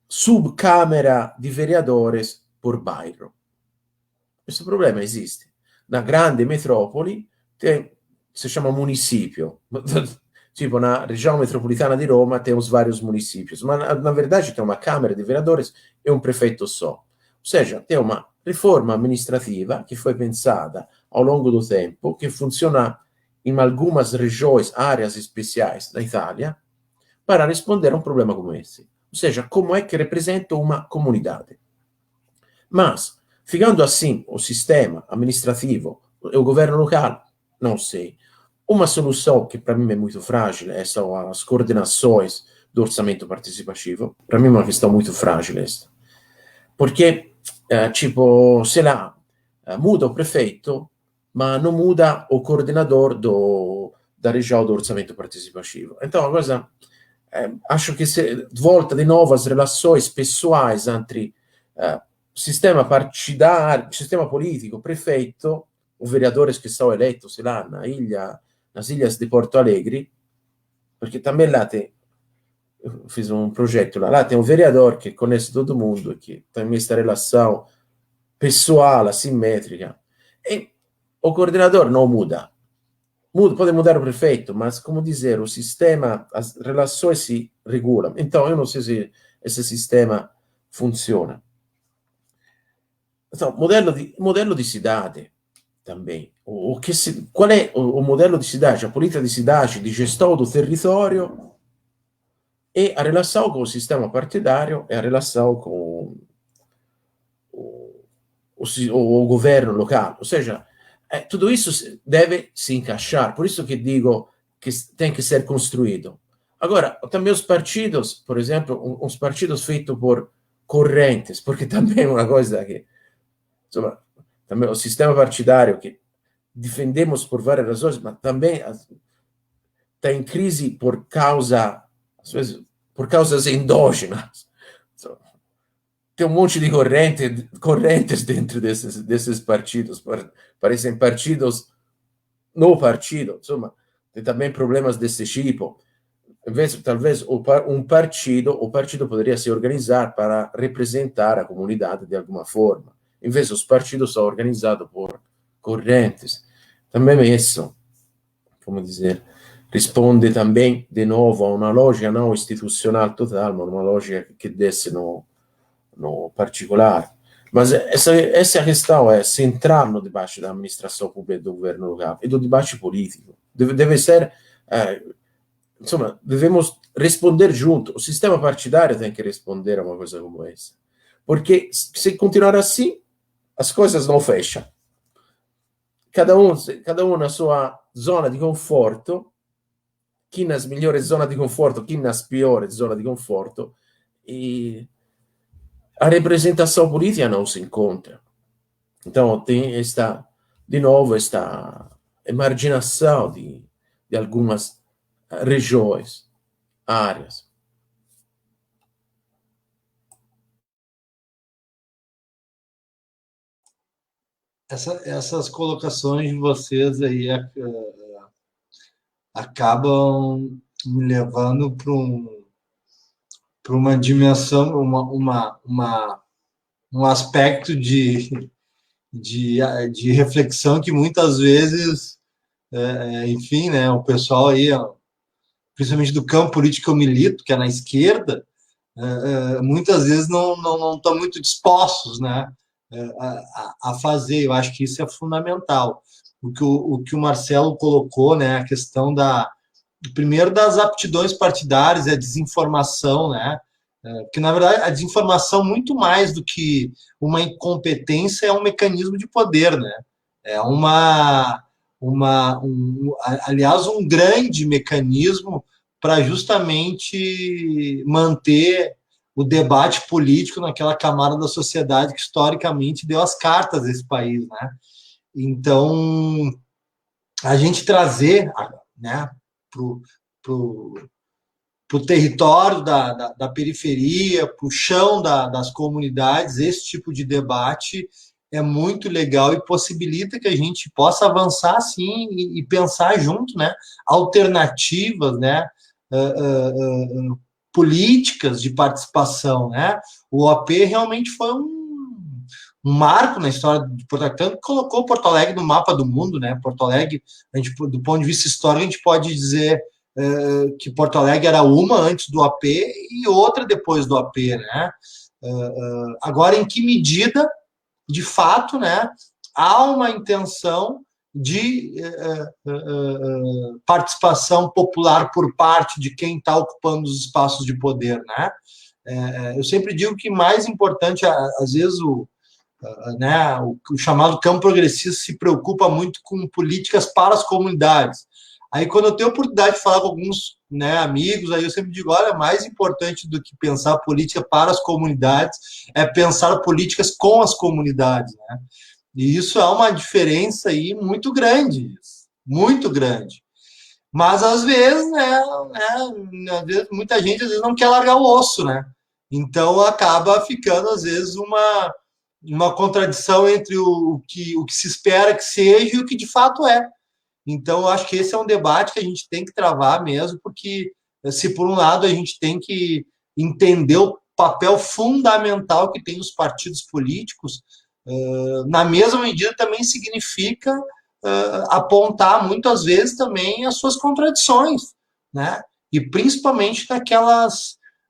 [SPEAKER 3] subcamera di vereadores por bairro. Questo problema esiste. Na grande metropoli, si chiama municipio. Tipo, na região metropolitana di Roma temos vários municípios, mas na verdade tem uma Câmara de Vereadores e um prefeito só. Ou seja, tem uma riforma amministrativa que foi pensada ao longo do tempo, que funciona em algumas regiões, áreas especiais da Itália, para responder a um problema como esse. Ou seja, como é que representa uma comunidade. Mas, ficando assim o sistema administrativo e o governo local, não sei. Uma solução que para mim é muito frágil são as coordenações do orçamento participativo. Para mim é uma questão muito frágil esta. Porque, tipo, sei lá, muda o prefeito, ma non muda o coordenador da região do orçamento participativo. Então, a coisa, acho que se volta de novo as relações pessoais entre sistema partidário, sistema político, prefeito, os vereadores que são eleitos, sei lá, nas ilhas de Porto Alegre, perché também lá tem, eu fiz um projeto lá tem um vereador que conhece todo mundo, que tem essa relação pessoal, assimétrica, e o coordenador não muda. Pode mudar o prefeito, mas, como dizer, o sistema, as relações se regulam. Então, eu não sei se esse sistema funciona. Então, modelo di cidade também. Qual é o modelo de cidade, a política de cidade, de gestão do território e a relação com o sistema partidário e a relação com o governo local. Ou seja, tudo isso deve se encaixar. Por isso que digo que tem que ser construído. Agora, também os partidos, por exemplo, uns partidos feitos por correntes, porque também é uma coisa que, insomma, também o sistema partidário que defendemos por várias razões, mas também está em crise por causa, às vezes, por causas endógenas. Tem um monte de correntes dentro desses partidos, parecem partidos no partido, insomma, tem também problemas desse tipo. Talvez o partido poderia se organizar para representar a comunidade de alguma forma. Em vez os partidos são organizados por correntes. Também isso, como dizer, risponde também, de novo, a uma lógica não institucional total, mas uma lógica que desce no particular. Mas essa questão é central no debate da administração pública do governo local e do debate político. Deve ser, insomma, devemos responder junto. O sistema partidário tem que responder a uma coisa como essa. Porque se continuar assim, as coisas não fecham. Cada um na sua zona de conforto, chi nas migliori zone di conforto, chi nas piores zone di conforto, e a representação política não se encontra. Então, tem de novo, esta emarginação de algumas regiões, áreas.
[SPEAKER 1] Essas colocações de vocês aí acabam me levando para uma dimensão, um aspecto de reflexão que muitas vezes, enfim, né, o pessoal aí, principalmente do campo político que eu milito, que é na esquerda, muitas vezes não estão muito dispostos, né, a fazer. Eu acho que isso é fundamental. O que o Marcelo colocou, né, a questão primeiro das aptidões partidárias, a desinformação, né, porque, na verdade, a desinformação, muito mais do que uma incompetência, é um mecanismo de poder, né? É aliás, um grande mecanismo para justamente manter o debate político naquela camada da sociedade que, historicamente, deu as cartas desse país, né? Então, a gente trazer, né, para o território da periferia, para o chão das comunidades, esse tipo de debate é muito legal e possibilita que a gente possa avançar, sim, e pensar junto, né, alternativas, né, políticas de participação, né. O OAP realmente foi um marco na história de Porto Alegre, tanto que colocou Porto Alegre no mapa do mundo, né. Porto Alegre, do ponto de vista histórico, a gente pode dizer que Porto Alegre era uma antes do AP e outra depois do AP, né? Agora, em que medida, de fato, né, há uma intenção de participação popular por parte de quem está ocupando os espaços de poder, né? Eu sempre digo que mais importante, às vezes, né, o chamado campo progressista se preocupa muito com políticas para as comunidades. Aí, quando eu tenho a oportunidade de falar com alguns, né, amigos, aí eu sempre digo, olha, mais importante do que pensar política para as comunidades é pensar políticas com as comunidades, né? E isso é uma diferença aí muito grande, muito grande. Mas, às vezes, às vezes, muita gente às vezes não quer largar o osso, né? Então, acaba ficando, às vezes, uma contradição entre o que se espera que seja e o que de fato é. Então, eu acho que esse é um debate que a gente tem que travar mesmo, porque, se por um lado a gente tem que entender o papel fundamental que tem os partidos políticos, na mesma medida também significa apontar muitas vezes também as suas contradições, né? E principalmente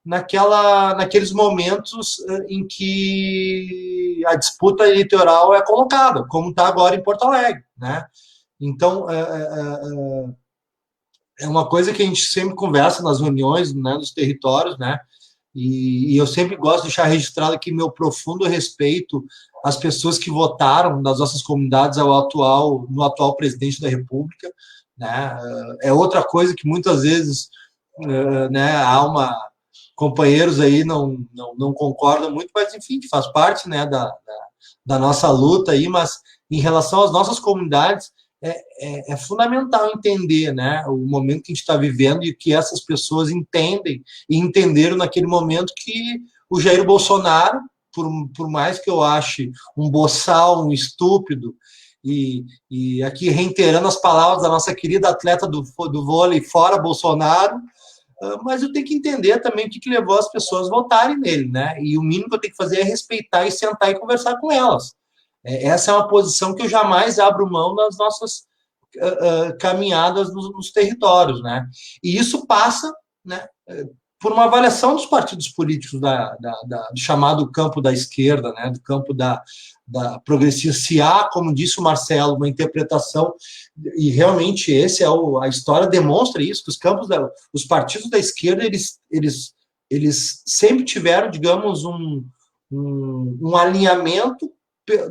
[SPEAKER 1] naqueles momentos em que a disputa eleitoral é colocada, como está agora em Porto Alegre, né? Então, é uma coisa que a gente sempre conversa nas reuniões, né, nos territórios, né, e eu sempre gosto de deixar registrado aqui meu profundo respeito às pessoas que votaram nas nossas comunidades no atual presidente da República, né. É outra coisa que muitas vezes, né, companheiros aí não concordam muito, mas enfim, faz parte, né, da nossa luta aí. Mas em relação às nossas comunidades, é fundamental entender, né, o momento que a gente está vivendo e que essas pessoas entendem e entenderam naquele momento que o Jair Bolsonaro, por mais que eu ache um boçal, um estúpido, e aqui reiterando as palavras da nossa querida atleta do vôlei, fora Bolsonaro, mas eu tenho que entender também o que levou as pessoas a votarem nele, né? E o mínimo que eu tenho que fazer é respeitar e sentar e conversar com elas. Essa é uma posição que eu jamais abro mão nas nossas caminhadas nos territórios, né? E isso passa, né, por uma avaliação dos partidos políticos do chamado campo da esquerda, né, do campo da progressista. Se há, como disse o Marcelo, uma interpretação, e realmente a história demonstra isso, que os partidos da esquerda, eles sempre tiveram, digamos, um alinhamento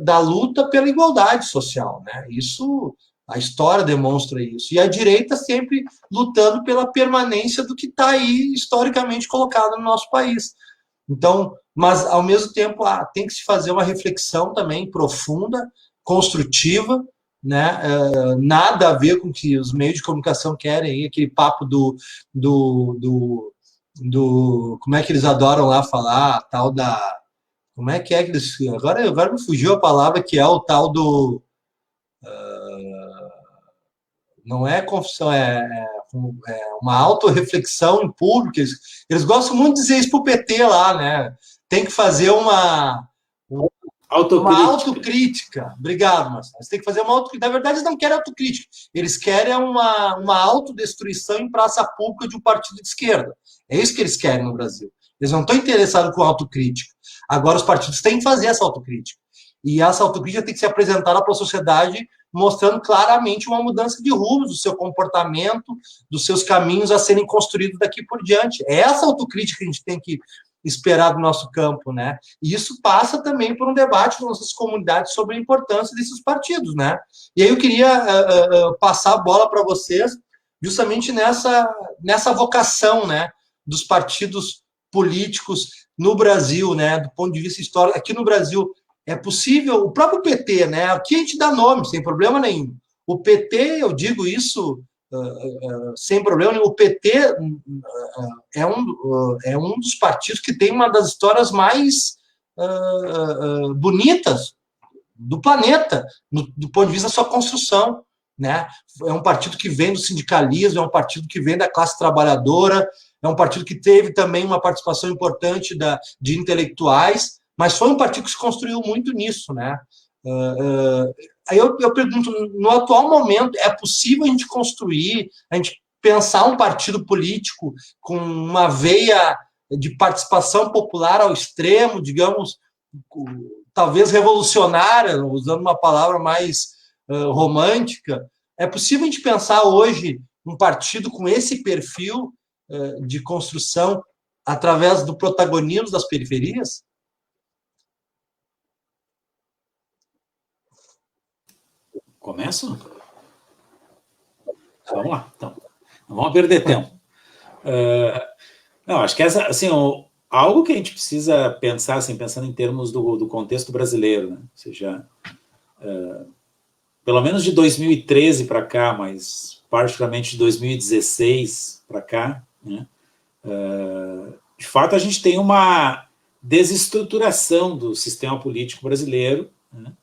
[SPEAKER 1] da luta pela igualdade social, né? Isso, a história demonstra isso. E a direita sempre lutando pela permanência do que está aí historicamente colocado no nosso país. Então, mas ao mesmo tempo tem que se fazer uma reflexão também profunda, construtiva, né? Nada a ver com o que os meios de comunicação querem, aquele papo como é que eles adoram lá falar, tal da... Como é que eles... Agora me fugiu a palavra, que é o tal do... não é confissão, uma autorreflexão em público. Eles gostam muito de dizer isso para o PT lá, né? Tem que fazer uma autocrítica. Obrigado, Marcelo. Você tem que fazer uma autocrítica. Na verdade, eles não querem autocrítica. Eles querem uma autodestruição em praça pública de um partido de esquerda. É isso que eles querem no Brasil. Eles não estão interessados com autocrítica. Agora, os partidos têm que fazer essa autocrítica. E essa autocrítica tem que ser apresentada para a sociedade, mostrando claramente uma mudança de rumo do seu comportamento, dos seus caminhos a serem construídos daqui por diante. É essa autocrítica que a gente tem que esperar do nosso campo, né? E isso passa também por um debate com nossas comunidades sobre a importância desses partidos, né? E aí eu queria passar a bola para vocês, justamente nessa vocação, né, dos partidos políticos no Brasil, né, do ponto de vista histórico. Aqui no Brasil é possível, o próprio PT, né, aqui a gente dá nome, sem problema nenhum. O PT, eu digo isso sem problema nenhum, o PT é um dos partidos que tem uma das histórias mais bonitas do planeta, do ponto de vista da sua construção, né? É um partido que vem do sindicalismo, é um partido que vem da classe trabalhadora, é um partido que teve também uma participação importante de intelectuais, mas foi um partido que se construiu muito nisso, né? Aí eu pergunto, no atual momento, é possível a gente construir, a gente pensar um partido político com uma veia de participação popular ao extremo, digamos, talvez revolucionária, usando uma palavra mais romântica? É possível a gente pensar hoje um partido com esse perfil de construção através do protagonismo das periferias?
[SPEAKER 2] Começo? Vamos lá, então. Não vamos perder tempo. Não, acho que assim, algo que a gente precisa pensar, assim, pensando em termos do contexto brasileiro, né? Ou seja, pelo menos de 2013 para cá, mas particularmente de 2016 para cá, né? De fato, a gente tem uma desestruturação do sistema político brasileiro, né?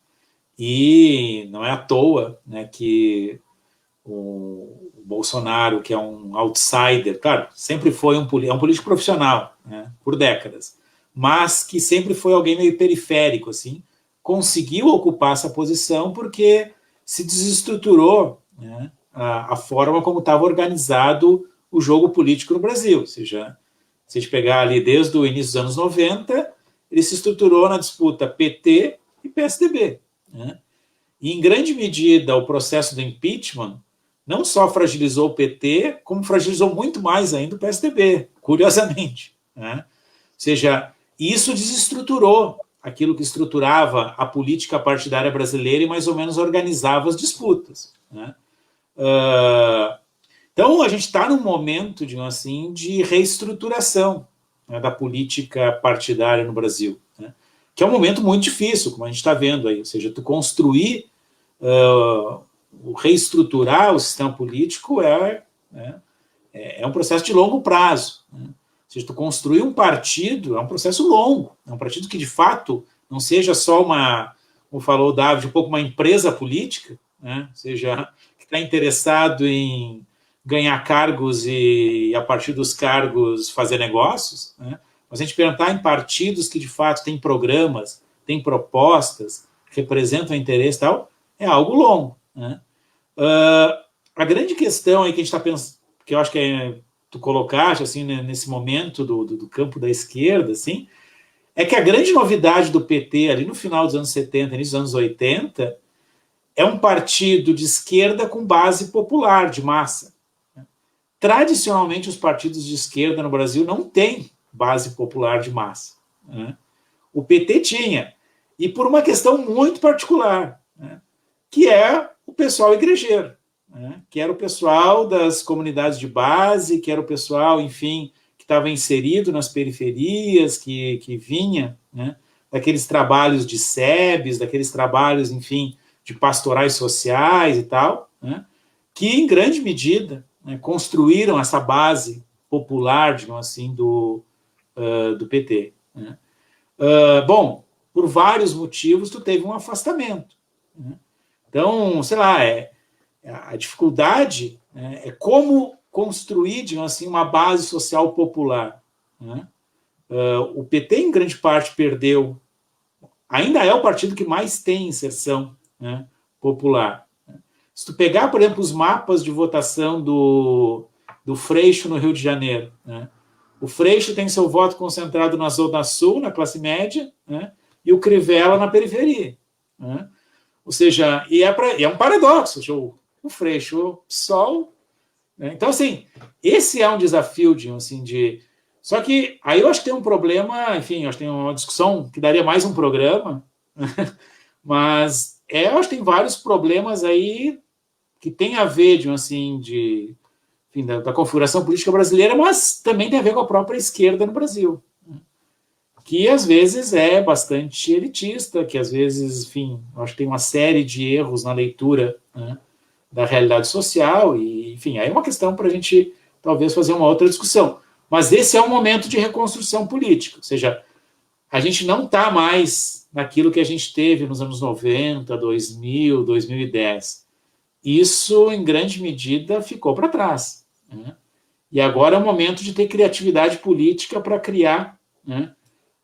[SPEAKER 2] E não é à toa, né, que o Bolsonaro, que é um outsider, claro, sempre foi um político profissional, né, por décadas, mas que sempre foi alguém meio periférico, assim, conseguiu ocupar essa posição porque se desestruturou, né, a forma como estava organizado o jogo político no Brasil. Ou seja, se a gente pegar ali desde o início dos anos 90, ele se estruturou na disputa PT e PSDB. Né? E, em grande medida, o processo do impeachment não só fragilizou o PT, como fragilizou muito mais ainda o PSDB, curiosamente. Né? Ou seja, isso desestruturou aquilo que estruturava a política partidária brasileira e mais ou menos organizava as disputas. Né? Então, a gente está num momento, digamos assim, de reestruturação, né, da política partidária no Brasil, né? Que é um momento muito difícil, como a gente está vendo aí. Ou seja, tu construir, reestruturar o sistema político é um processo de longo prazo. Né? Ou seja, tu construir um partido é um processo longo, é um partido que, de fato, não seja só como falou o David, um pouco uma empresa política, né? Ou seja, que está interessado em ganhar cargos e, a partir dos cargos, fazer negócios, né? Mas a gente perguntar em partidos que, de fato, têm programas, têm propostas, representam interesse e tal, é algo longo. Né? A grande questão aí que a gente está pensando, que eu acho que tu colocaste assim, né, nesse momento do campo da esquerda, assim, é que a grande novidade do PT ali no final dos anos 70, início dos anos 80, é um partido de esquerda com base popular, de massa. Tradicionalmente, os partidos de esquerda no Brasil não têm base popular de massa. Né? O PT tinha, e por uma questão muito particular, né? Que é o pessoal igrejeiro, né? Que era o pessoal das comunidades de base, que era o pessoal, enfim, que estava inserido nas periferias, que vinha, né, daqueles trabalhos de SEBs, daqueles trabalhos, enfim, de pastorais sociais e tal, né? Que, em grande medida, né, construíram essa base popular, digamos assim, do PT. Né? Bom, por vários motivos, tu teve um afastamento. Né? Então, sei lá, a dificuldade, né, é como construir, digamos assim, uma base social popular, né? O PT, em grande parte, perdeu. Ainda é o partido que mais tem inserção, né, popular. Se tu pegar, por exemplo, os mapas de votação do Freixo no Rio de Janeiro, né, o Freixo tem seu voto concentrado na Zona Sul, na classe média, né, e o Crivella na periferia, né? Ou seja, é um paradoxo. O Freixo, o PSOL, né? Então, assim, esse é um desafio de. Só que aí eu acho que tem um problema, enfim, eu acho que tem uma discussão que daria mais um programa, mas eu acho que tem vários problemas aí que tem a ver, enfim, da configuração política brasileira, mas também tem a ver com a própria esquerda no Brasil, que às vezes é bastante elitista, que às vezes, enfim, eu acho que tem uma série de erros na leitura, né, da realidade social, e, enfim, aí é uma questão para a gente talvez fazer uma outra discussão. Mas esse é um momento de reconstrução política, ou seja, a gente não está mais naquilo que a gente teve nos anos 90, 2000, 2010. Isso, em grande medida, ficou para trás, né? E agora é o momento de ter criatividade política para criar, né,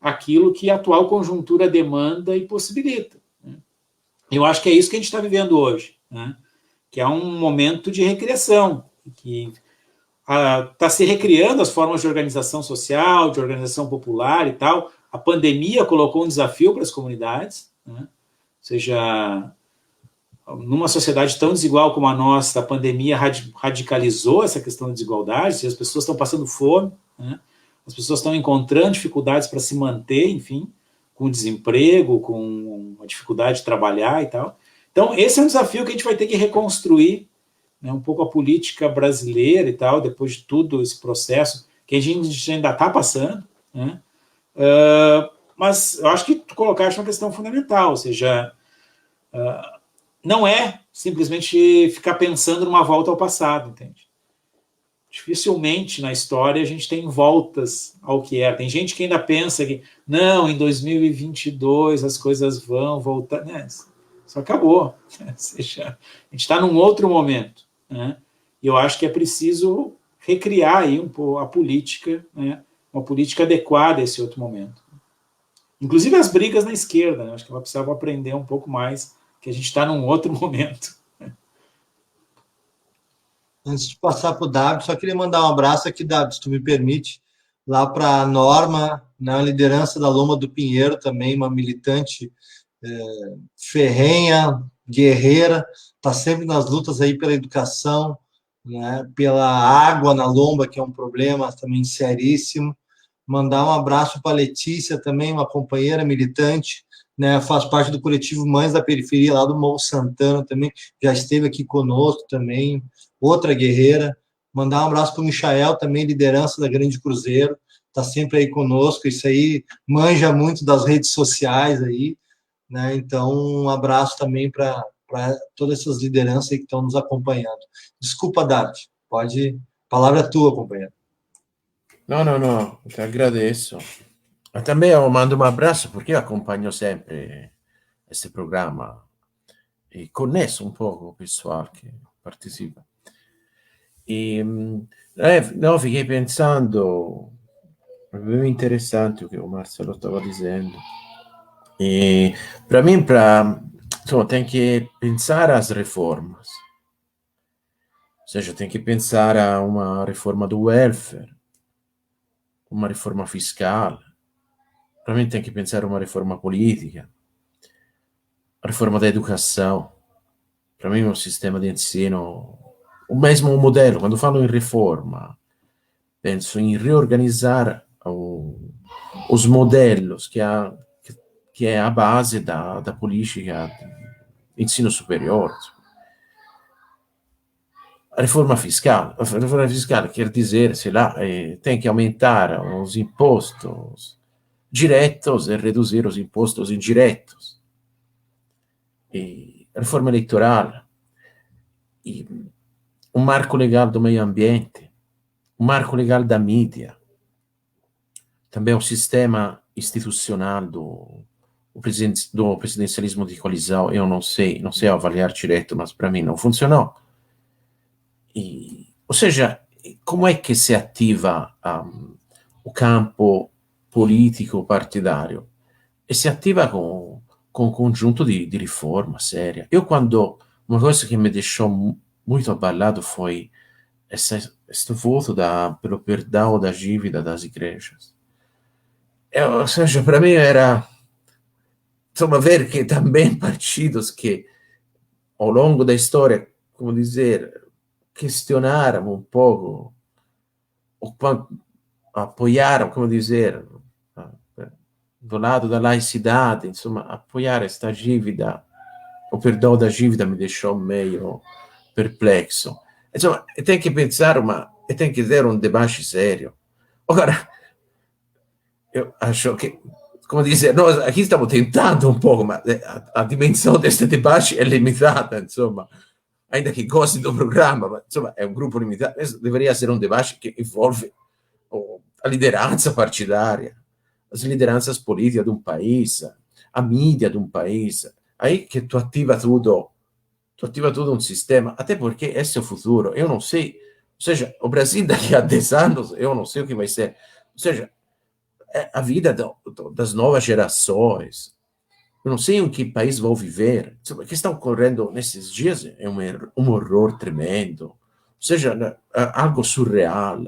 [SPEAKER 2] aquilo que a atual conjuntura demanda e possibilita, né? Eu acho que é isso que a gente está vivendo hoje, né? Que é um momento de recriação, que está se recriando as formas de organização social, de organização popular e tal. A pandemia colocou um desafio para as comunidades, né? Ou seja, numa sociedade tão desigual como a nossa, a pandemia radicalizou essa questão da desigualdade, seja, as pessoas estão passando fome, né? As pessoas estão encontrando dificuldades para se manter, enfim, com desemprego, com a dificuldade de trabalhar e tal. Então, esse é um desafio que a gente vai ter que reconstruir, né, um pouco a política brasileira e tal, depois de tudo esse processo que a gente ainda está passando, né? Mas eu acho que tu colocaste uma questão fundamental, ou seja, não é simplesmente ficar pensando numa volta ao passado, entende? Dificilmente na história a gente tem voltas ao que era. Tem gente que ainda pensa que, não, em 2022 as coisas vão voltar, né? Isso acabou. Ou seja, a gente está num outro momento, né? E eu acho que é preciso recriar aí a política, né? Uma política adequada a esse outro momento. Inclusive as brigas na esquerda, né? Acho que ela precisava aprender um pouco mais que a gente está num outro momento.
[SPEAKER 1] Antes de passar para o David, só queria mandar um abraço aqui, David, se tu me permite, lá para a Norma, na liderança da Loma do Pinheiro também, uma militante ferrenha, guerreira, está sempre nas lutas aí pela educação, né, pela água na Lomba, que é um problema também seríssimo. Mandar um abraço para a Letícia também, uma companheira militante, né, faz parte do coletivo Mães da Periferia, lá do Morro Santana também, já esteve aqui conosco também, outra guerreira. Mandar um abraço para o Michael também, liderança da Grande Cruzeiro, está sempre aí conosco, isso aí manja muito das redes sociais aí, né? Então, um abraço também para todas essas lideranças aí que estão nos acompanhando. Desculpa, David, pode, a palavra é tua, companheiro.
[SPEAKER 3] No, te agradeço. Também eu mando um abraço, porque eu acompanho sempre esse programa e conheço um pouco o pessoal que participa. E não, fiquei pensando, é bem interessante o que o Marcelo estava dizendo. E para mim, tem que pensar as reformas. Ou seja, tem que pensar a uma reforma do welfare, uma reforma fiscal. Para mim tem que pensar uma reforma política, a reforma da educação. Para mim um sistema de ensino, o mesmo modelo. Quando falo em reforma, penso em reorganizar os modelos que é a base da política de ensino superior. A reforma fiscal quer dizer, sei lá, tem que aumentar os impostos diretos e reduzir os impostos indiretos. E a reforma eleitoral, e um marco legal do meio ambiente, um marco legal da mídia, também o sistema institucional do presidencialismo de coalizão. Eu não sei avaliar direito, mas para mim não funcionou. Ou seja, como è che si attiva o campo politico partidario? E si attiva con un conjunto di riforma séria. Uma coisa que me deixou muito abalado foi este voto pelo perdão da dívida das igrejas. Ou seja, para mim era, insomma, ver que também partidos que, ao longo da história, como dizer, questionaram um pouco, ou apoiaram, como dizer, do lado da laicidade, insomma, apoiar esta dívida, o perdão da dívida me deixou meio perplexo. Insomma, tem que pensar tem que ter um debate sério. Agora, eu acho que, como dizer, nós aqui estamos tentando um pouco, mas a dimensão deste debate é limitada, insomma, ainda que goste do programa, mas, insomma, é um grupo limitado, mas deveria ser um debate que envolve a liderança partidária, as lideranças políticas de um país, a mídia de um país, aí que tu ativa tudo um sistema, até porque esse é o futuro, eu não sei, ou seja, o Brasil daqui a 10 anos, eu não sei o que vai ser, ou seja, a vida das novas gerações, eu não sei em que país vou viver, o que está ocorrendo nesses dias é um horror tremendo, ou seja, algo surreal,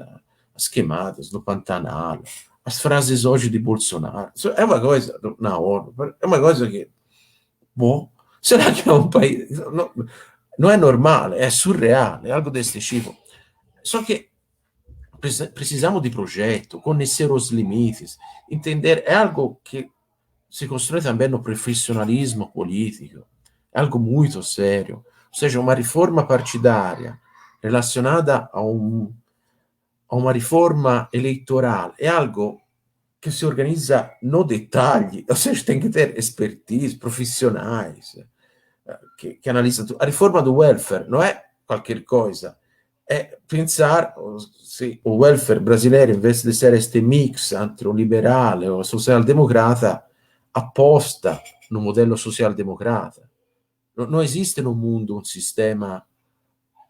[SPEAKER 3] as queimadas no Pantanal, as frases hoje de Bolsonaro, é uma coisa, na ONU, é uma coisa que, bom, será que é um país, não é normal, é surreal, é algo desse tipo, só que precisamos de projeto, conhecer os limites, entender, é algo que se constrói também no profissionalismo político, é algo muito sério, ou seja, uma reforma partidária relacionada a uma riforma eleitoral é algo que se organiza no detalhe, ou seja, tem que ter expertise, profissionais, que analisam tudo. A riforma do welfare não é qualquer coisa, é pensar se o welfare brasileiro, em vez de ser este mix entre o liberal e o social-democrata, aposta no modelo social-democrata. Não existe no mundo um sistema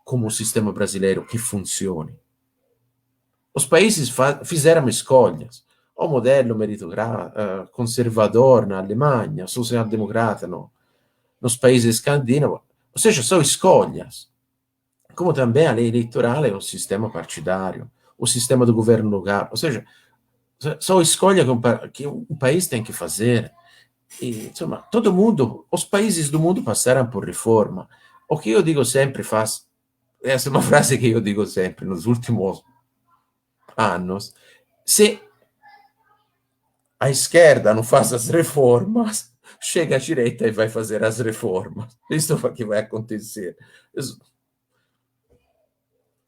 [SPEAKER 3] como o sistema brasileiro que funcione. Os países fizeram escolhas. O modelo conservador na Alemanha, social-democrata nos países escandinavos, ou seja, são escolhas. Como também a lei eleitoral é um sistema partidário, o sistema do governo local, ou seja, são escolhas que um país tem que fazer. E, insomma, todo mundo, os países do mundo passaram por reforma. O que eu digo sempre essa é uma frase que eu digo sempre nos últimos anos, se a esquerda não faz as reformas, chega a direita e vai fazer as reformas. Isso é o que vai acontecer.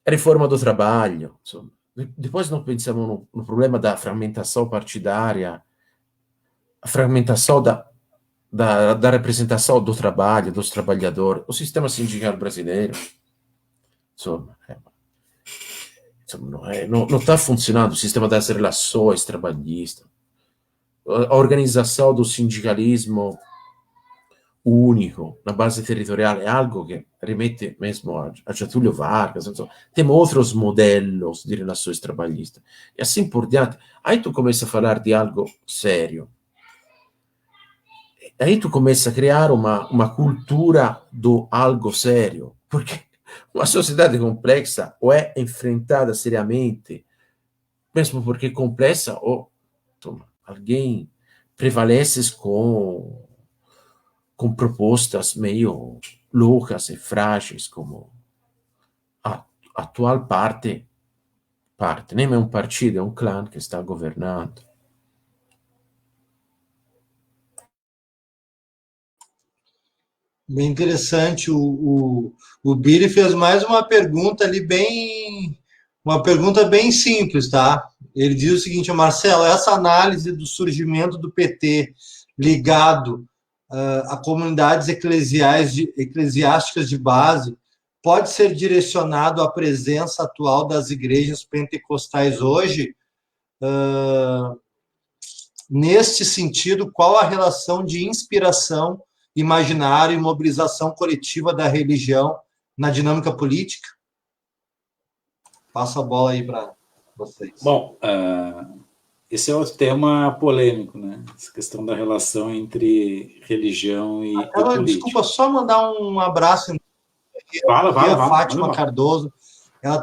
[SPEAKER 3] A reforma do trabalho. Insomma. Depois não pensamos no problema da fragmentação partidária, a fragmentação da representação do trabalho, dos trabalhadores, o sistema sindical brasileiro. Insomma, não está funcionando o sistema das relações trabalhistas. A organização do sindicalismo único na base territorial é algo que remete mesmo a Getúlio Vargas. Insomma, temos outros modelos de relações trabalhistas. E assim por diante. Aí tu começa a falar de algo sério. Aí tu começa a criar uma cultura do algo sério. Porque uma sociedade complexa ou é enfrentada seriamente, mesmo porque é complexa, ou alguém prevalece com propostas meio loucas e frágeis, como a atual parte, nem é um partido, é um clã que está governando.
[SPEAKER 1] Bem interessante. O Billy fez mais uma pergunta ali, uma pergunta bem simples, tá? Ele diz o seguinte: Marcelo, essa análise do surgimento do PT ligado a comunidades eclesiásticas de base pode ser direcionado à presença atual das igrejas pentecostais hoje? Neste sentido, qual a relação de inspiração, imaginário e mobilização coletiva da religião na dinâmica política? Passo a bola aí para vocês.
[SPEAKER 2] Bom, esse é outro tema polêmico, né? Essa questão da relação entre religião e política.
[SPEAKER 1] Desculpa, só mandar um abraço
[SPEAKER 2] Fala,
[SPEAKER 1] aqui, a
[SPEAKER 2] fala,
[SPEAKER 1] Fátima
[SPEAKER 2] fala.
[SPEAKER 1] Cardoso. Ela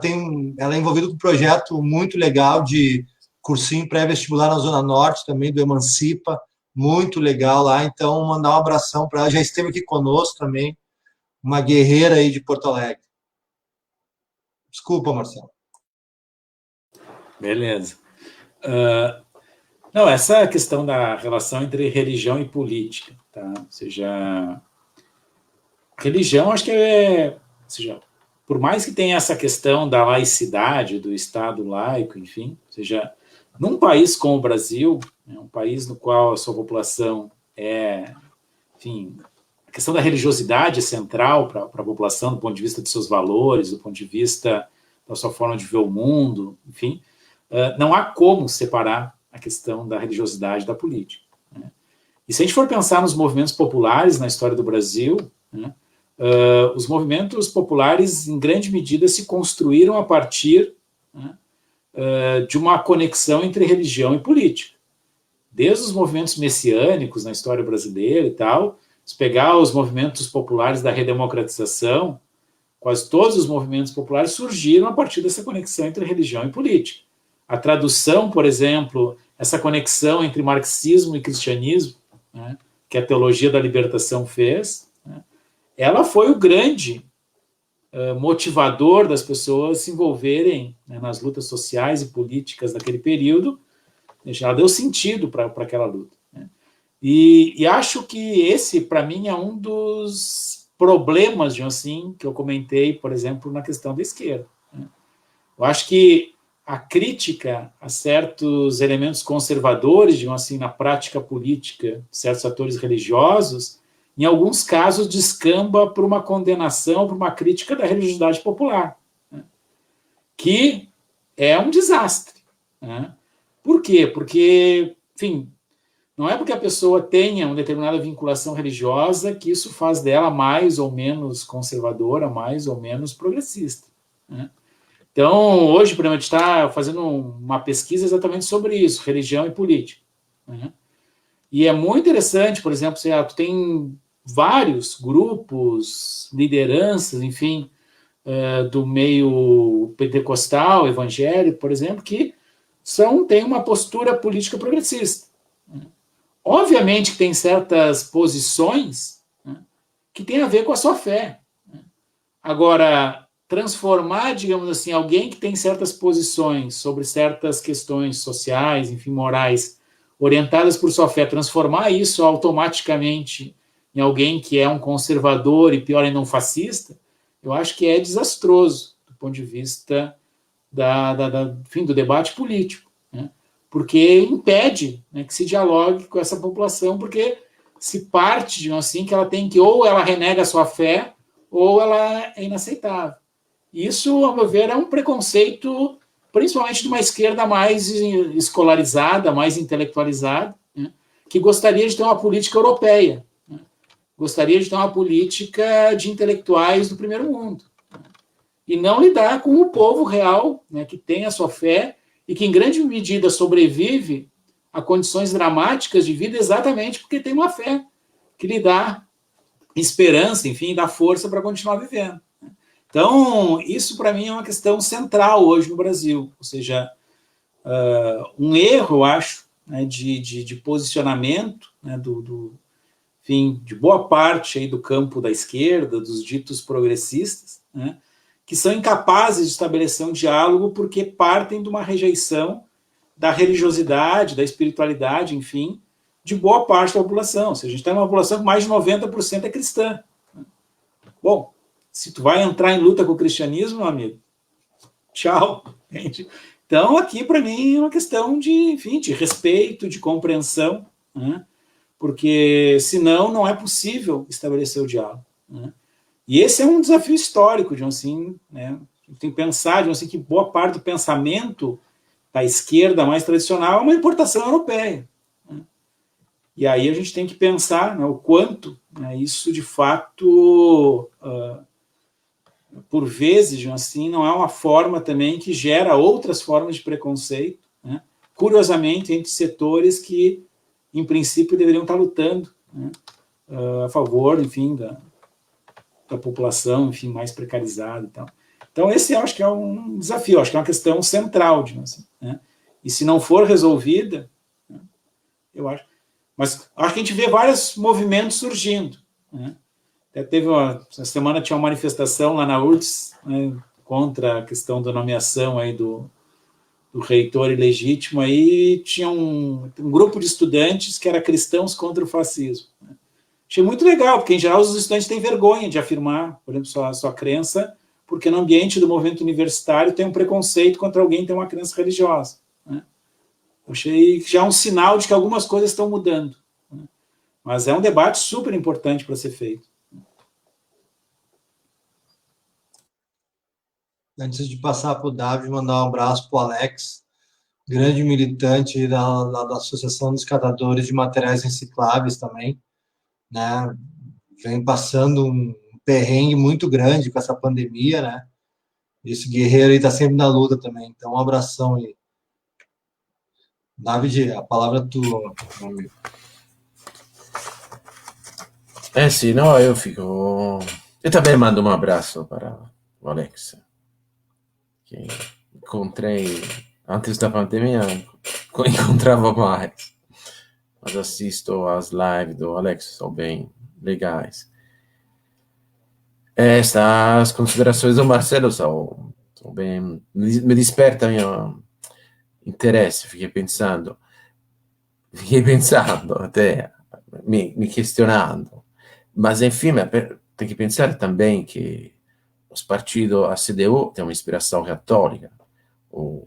[SPEAKER 1] é envolvida com um projeto muito legal de cursinho pré-vestibular na Zona Norte, também do Emancipa, muito legal lá. Então, mandar um abração para ela. Já esteve aqui conosco também, uma guerreira aí de Porto Alegre. Desculpa, Marcelo.
[SPEAKER 2] Beleza. Não, essa questão da relação entre religião e política, tá? Ou seja, religião, acho que ou seja, por mais que tenha essa questão da laicidade, do Estado laico, enfim, ou seja, num país como o Brasil, né, um país no qual a sua população enfim, a questão da religiosidade é central para a população do ponto de vista de seus valores, do ponto de vista da sua forma de ver o mundo, enfim, não há como separar a questão da religiosidade da política, né? E se a gente for pensar nos movimentos populares na história do Brasil, né, os movimentos populares, em grande medida, se construíram a partir, né, de uma conexão entre religião e política. Desde os movimentos messiânicos na história brasileira e tal, se pegar os movimentos populares da redemocratização, quase todos os movimentos populares surgiram a partir dessa conexão entre religião e política. A tradução, por exemplo, essa conexão entre marxismo e cristianismo, né, que a teologia da libertação fez, né, ela foi o grande motivador das pessoas se envolverem, né, nas lutas sociais e políticas daquele período. Ela deu sentido para aquela luta, né? E acho que esse, para mim, é um dos problemas, assim, que eu comentei, por exemplo, na questão da esquerda, né? Eu acho que a crítica a certos elementos conservadores, assim, na prática política, certos atores religiosos, em alguns casos descamba por uma condenação, por uma crítica da religiosidade popular, né, que é um desastre, né? Por quê? Porque, enfim, não é porque a pessoa tenha uma determinada vinculação religiosa que isso faz dela mais ou menos conservadora, mais ou menos progressista, né? Então, hoje, por exemplo, a gente está fazendo uma pesquisa exatamente sobre isso, religião e política, né? E é muito interessante, por exemplo, tu tem vários grupos, lideranças, enfim, do meio pentecostal, evangélico, por exemplo, que têm uma postura política progressista, né? Obviamente que tem certas posições, né, que têm a ver com a sua fé, né? Agora, transformar, digamos assim, alguém que tem certas posições sobre certas questões sociais, enfim, morais, orientadas por sua fé, transformar isso automaticamente em alguém que é um conservador e, pior ainda, um fascista, eu acho que é desastroso do ponto de vista enfim, do debate político, né? Porque impede, né, que se dialogue com essa população, porque se parte, digamos assim, que ela tem que, ou ela renega a sua fé, ou ela é inaceitável. Isso, ao meu ver, é um preconceito, principalmente de uma esquerda mais escolarizada, mais intelectualizada, né, que gostaria de ter uma política europeia, né, gostaria de ter uma política de intelectuais do primeiro mundo, né, e não lidar com o povo real, né, que tem a sua fé e que, em grande medida, sobrevive a condições dramáticas de vida exatamente porque tem uma fé que lhe dá esperança, enfim, dá força para continuar vivendo. Então, isso para mim é uma questão central hoje no Brasil, ou seja, um erro, eu acho, né, de posicionamento, né, enfim, de boa parte aí do campo da esquerda, dos ditos progressistas, né, que são incapazes de estabelecer um diálogo porque partem de uma rejeição da religiosidade, da espiritualidade, enfim, de boa parte da população. Ou seja, a gente tem uma população que mais de 90% é cristã. Bom, se tu vai entrar em luta com o cristianismo, meu amigo, tchau. Entende? Então, aqui, para mim, é uma questão de, enfim, de respeito, de compreensão, né? Porque, senão, não é possível estabelecer o diálogo, né? E esse é um desafio histórico, de assim, né? Tem que pensar, de assim, que boa parte do pensamento da esquerda mais tradicional é uma importação europeia, né? E aí a gente tem que pensar, né, o quanto, né, isso, de fato, por vezes, assim, não é uma forma também que gera outras formas de preconceito, né? Curiosamente, entre setores que, em princípio, deveriam estar lutando, né, a favor, enfim, da população, enfim, mais precarizada e tal. Então, esse eu acho que é um desafio, acho que é uma questão central, assim, né? E se não for resolvida, né, eu acho. Mas acho que a gente vê vários movimentos surgindo, né? Até teve essa semana tinha uma manifestação lá na URGS, né, contra a questão da nomeação aí do reitor ilegítimo, aí tinha um grupo de estudantes que era cristãos contra o fascismo, né? Achei muito legal, porque em geral os estudantes têm vergonha de afirmar, por exemplo, sua crença, porque no ambiente do movimento universitário tem um preconceito contra alguém que tem uma crença religiosa, né? Achei que já é um sinal de que algumas coisas estão mudando, né? Mas é um debate super importante para ser feito.
[SPEAKER 1] Antes de passar para o Davi, mandar um abraço para o Alex, grande militante da Associação dos Catadores de Materiais Recicláveis também, né? Vem passando um perrengue muito grande com essa pandemia, né? Esse guerreiro aí está sempre na luta também. Então, um abração aí. David, a palavra é tua, meu amigo.
[SPEAKER 3] Sì, no, io fico... E também mando um abraço para o Alex, que encontrei antes da pandemia, encontrava mais. Mas assisto às lives do Alex, são bem legais. As considerações do Marcelo são bem... Me despertam interesse, fiquei pensando até, me questionando. Mas, enfim, tem que pensar também que os partidos, a CDU tem uma inspiração católica,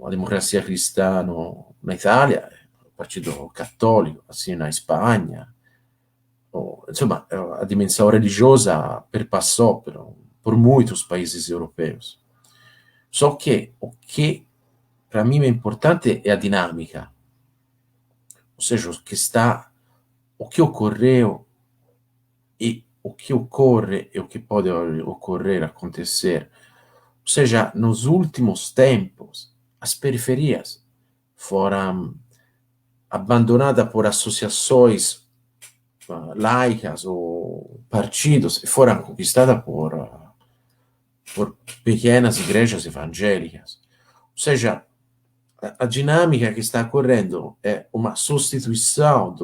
[SPEAKER 3] a democracia cristã na Itália, o partido católico, assim, na Espanha. Insomma, a dimensão religiosa perpassou por muitos países europeus. Só que o que para mim é importante é a dinâmica, ou seja, o que ocorreu e o que ocorre e o que pode ocorrer, acontecer. Ou seja, nos últimos tempos, as periferias foram abandonadas por associações laicas ou partidos e foram conquistadas por pequenas igrejas evangélicas. Ou seja, a dinâmica que está ocorrendo é uma substituição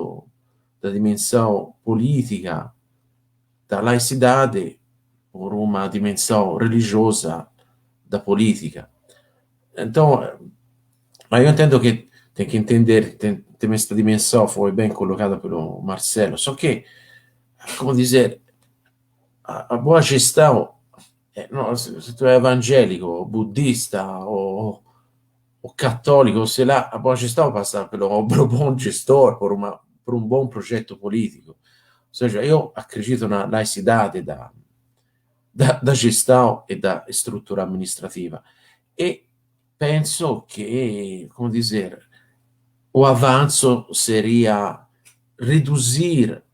[SPEAKER 3] da dimensão política da laicidade por uma dimensão religiosa da política. Então, eu entendo que tem que entender, tem essa dimensão, foi bem colocada pelo Marcelo, só que, como dizer, a boa gestão, se tu é evangélico, budista ou católico, sei lá, a boa gestão passa pelo bom gestor, por um bom projeto político. Ou seja, eu acredito na laicidade da gestão e da estrutura administrativa. E penso que, como dizer, o avanço seria reduzir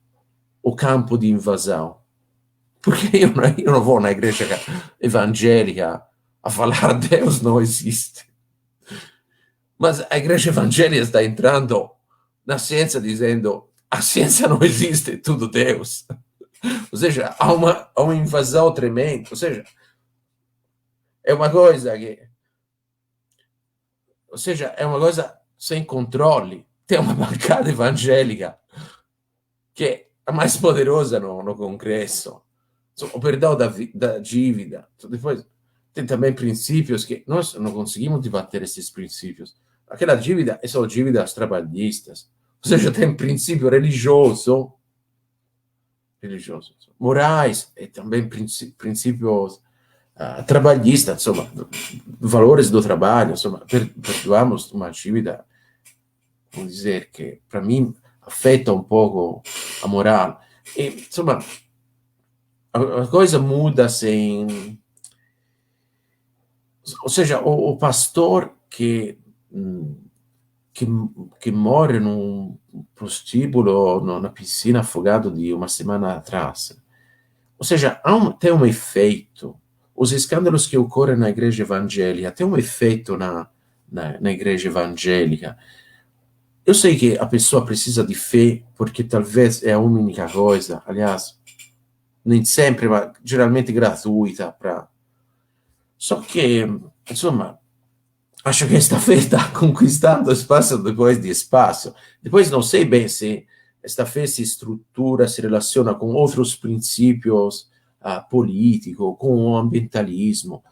[SPEAKER 3] o campo de invasão. Porque eu não vou na igreja evangélica a falar Deus não existe. Mas a igreja evangélica está entrando na ciência dizendo a ciência não existe, é tudo Deus. Ou seja, há uma invasão tremenda. Ou seja, é uma coisa que... Ou seja, é uma coisa sem controle. Tem uma bancada evangélica que é a mais poderosa no Congresso. O perdão da dívida. Depois, tem também princípios que nós não conseguimos debater esses princípios. Aquela dívida é só dívidas trabalhistas. Ou seja, tem princípio religioso, morais e também princípios trabalhistas, insomma, valores do trabalho, insomma, perdoamos uma dívida, vamos dizer, que para mim afeta um pouco a moral. E, insomma, a coisa muda sem... Ou seja, o pastor que morre num prostíbulo, na piscina, afogado de uma semana atrás. Ou seja, tem um efeito. os escândalos que ocorrem na igreja evangélica têm um efeito na igreja evangélica. Eu sei que a pessoa precisa de fé, porque talvez é a única coisa, aliás, nem sempre, mas geralmente gratuita. Só que, insomma, acho que esta fé está conquistando espaço depois de espaço. Depois não sei bem se esta fé se estrutura, se relaciona com outros princípios políticos, com o ambientalismo.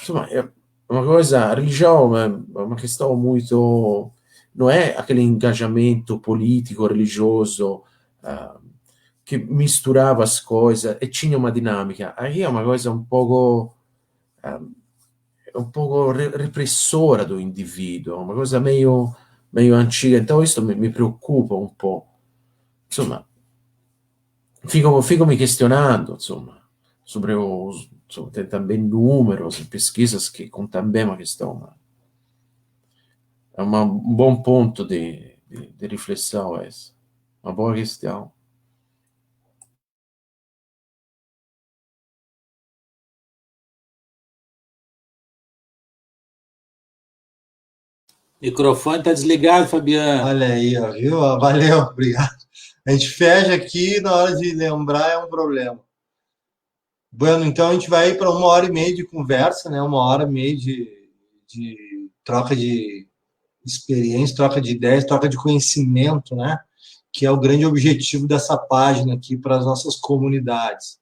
[SPEAKER 3] Insomma, é uma coisa, a religião é uma questão muito... Não é aquele engajamento político, religioso, que misturava as coisas e tinha uma dinâmica. Aí é uma coisa um pouco repressora do indivíduo, uma coisa meio antiga. Então isso me preoccupa um po'. Insomma, fico me questionando, insomma, sobre tem também números e pesquisas que contam bem a questão. É um bom ponto de reflexão essa. Uma boa questão.
[SPEAKER 2] Microfone está desligado, Fabiano.
[SPEAKER 1] Olha aí, ó, viu? Valeu, obrigado. A gente fecha aqui, na hora de lembrar é um problema. Bueno, então a gente vai para 1h30 de conversa, né? 1h30 de troca de experiência, troca de ideias, troca de conhecimento, né? Que é o grande objetivo dessa página aqui para as nossas comunidades.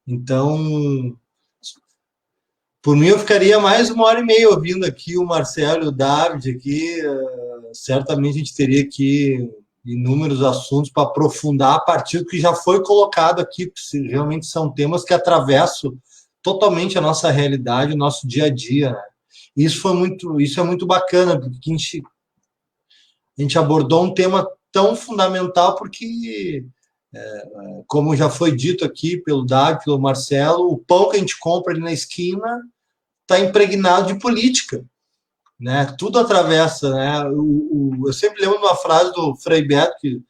[SPEAKER 1] Então, por mim, eu ficaria mais 1h30 ouvindo aqui o Marcelo e o David aqui. Certamente a gente teria aqui inúmeros assuntos para aprofundar a partir do que já foi colocado aqui, porque realmente são temas que atravessam totalmente a nossa realidade, o nosso dia a dia, né? Isso é muito bacana, porque a gente abordou um tema tão fundamental, porque, como já foi dito aqui pelo David, pelo Marcelo, o pão que a gente compra ali na esquina está impregnado de política, né? Tudo atravessa, né? Eu sempre lembro de uma frase do Frei Beto, que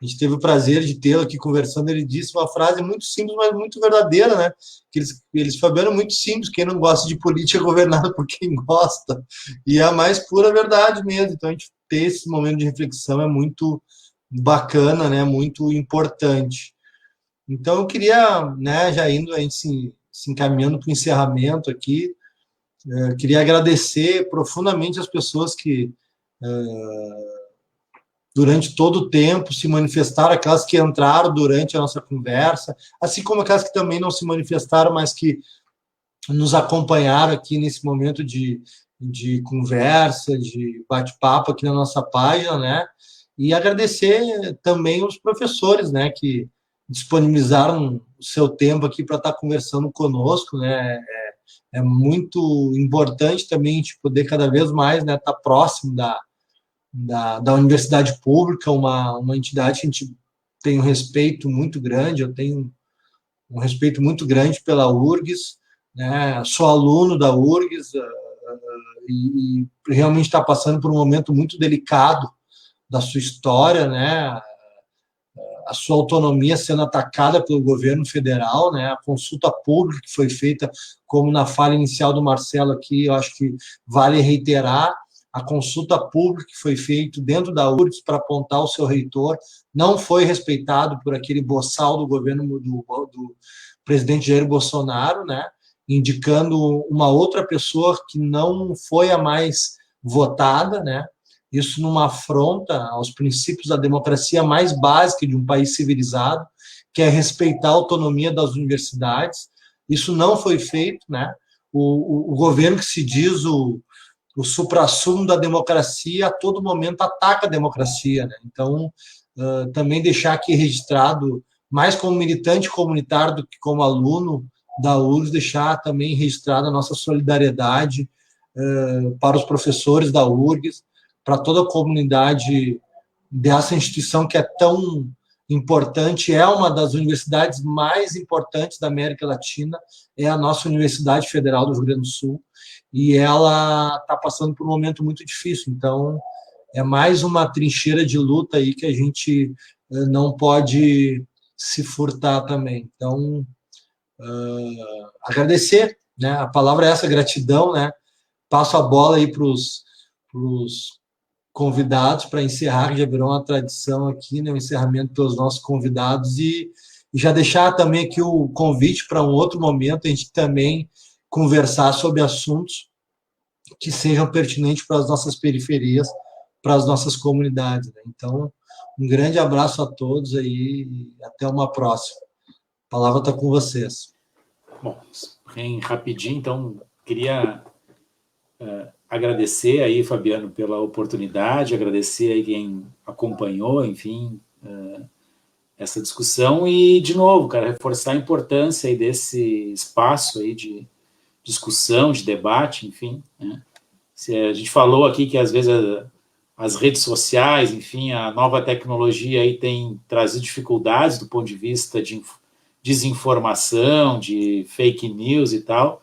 [SPEAKER 1] a gente teve o prazer de tê-lo aqui conversando. Ele disse uma frase muito simples, mas muito verdadeira, né? Que eles Fabiano, muito simples: quem não gosta de política é governado por quem gosta. E é a mais pura verdade mesmo. Então, a gente ter esse momento de reflexão é muito bacana, né? Muito importante. Então, eu queria, né, já indo, a gente se encaminhando para o encerramento aqui, queria agradecer profundamente as pessoas que, durante todo o tempo, se manifestaram, aquelas que entraram durante a nossa conversa, assim como aquelas que também não se manifestaram, mas que nos acompanharam aqui nesse momento de conversa, de bate-papo aqui na nossa página, né? E agradecer também os professores, né, que disponibilizaram o seu tempo aqui para estar conversando conosco, né? É muito importante também a gente poder cada vez mais, né, estar próximo da universidade pública, uma entidade que a gente tem um respeito muito grande. Eu tenho um respeito muito grande pela URGS, né? Sou aluno da URGS e realmente está passando por um momento muito delicado da sua história, né? A sua autonomia sendo atacada pelo governo federal, né? A consulta pública que foi feita, como na fala inicial do Marcelo aqui, eu acho que vale reiterar, a consulta pública que foi feita dentro da URGS para apontar o seu reitor não foi respeitado por aquele boçal do governo do presidente Jair Bolsonaro, né? Indicando uma outra pessoa que não foi a mais votada, né? Isso numa afronta aos princípios da democracia mais básica de um país civilizado, que é respeitar a autonomia das universidades. Isso não foi feito, né? O governo que se diz o suprassumo da democracia, a todo momento ataca a democracia, né? Então, também deixar aqui registrado, mais como militante comunitário do que como aluno da URGS, deixar também registrada a nossa solidariedade para os professores da URGS, para toda a comunidade dessa instituição que é tão importante, é uma das universidades mais importantes da América Latina, é a nossa Universidade Federal do Rio Grande do Sul, e ela está passando por um momento muito difícil. Então, é mais uma trincheira de luta aí que a gente não pode se furtar também. Então, agradecer né? A palavra é essa, gratidão, né? Passo a bola aí para os convidados para encerrar, que já virou uma tradição aqui, né? O encerramento pelos nossos convidados e já deixar também aqui o convite para um outro momento, a gente também conversar sobre assuntos que sejam pertinentes para as nossas periferias, para as nossas comunidades, né? Então, um grande abraço a todos aí e até uma próxima. A palavra está com vocês.
[SPEAKER 2] Bom, bem rapidinho, então, queria agradecer aí, Fabiano, pela oportunidade, agradecer aí quem acompanhou, enfim, essa discussão e, de novo, cara, reforçar a importância aí desse espaço aí de discussão, de debate, enfim, né? A gente falou aqui que, às vezes, as redes sociais, enfim, a nova tecnologia aí tem trazido dificuldades do ponto de vista de desinformação, de fake news e tal,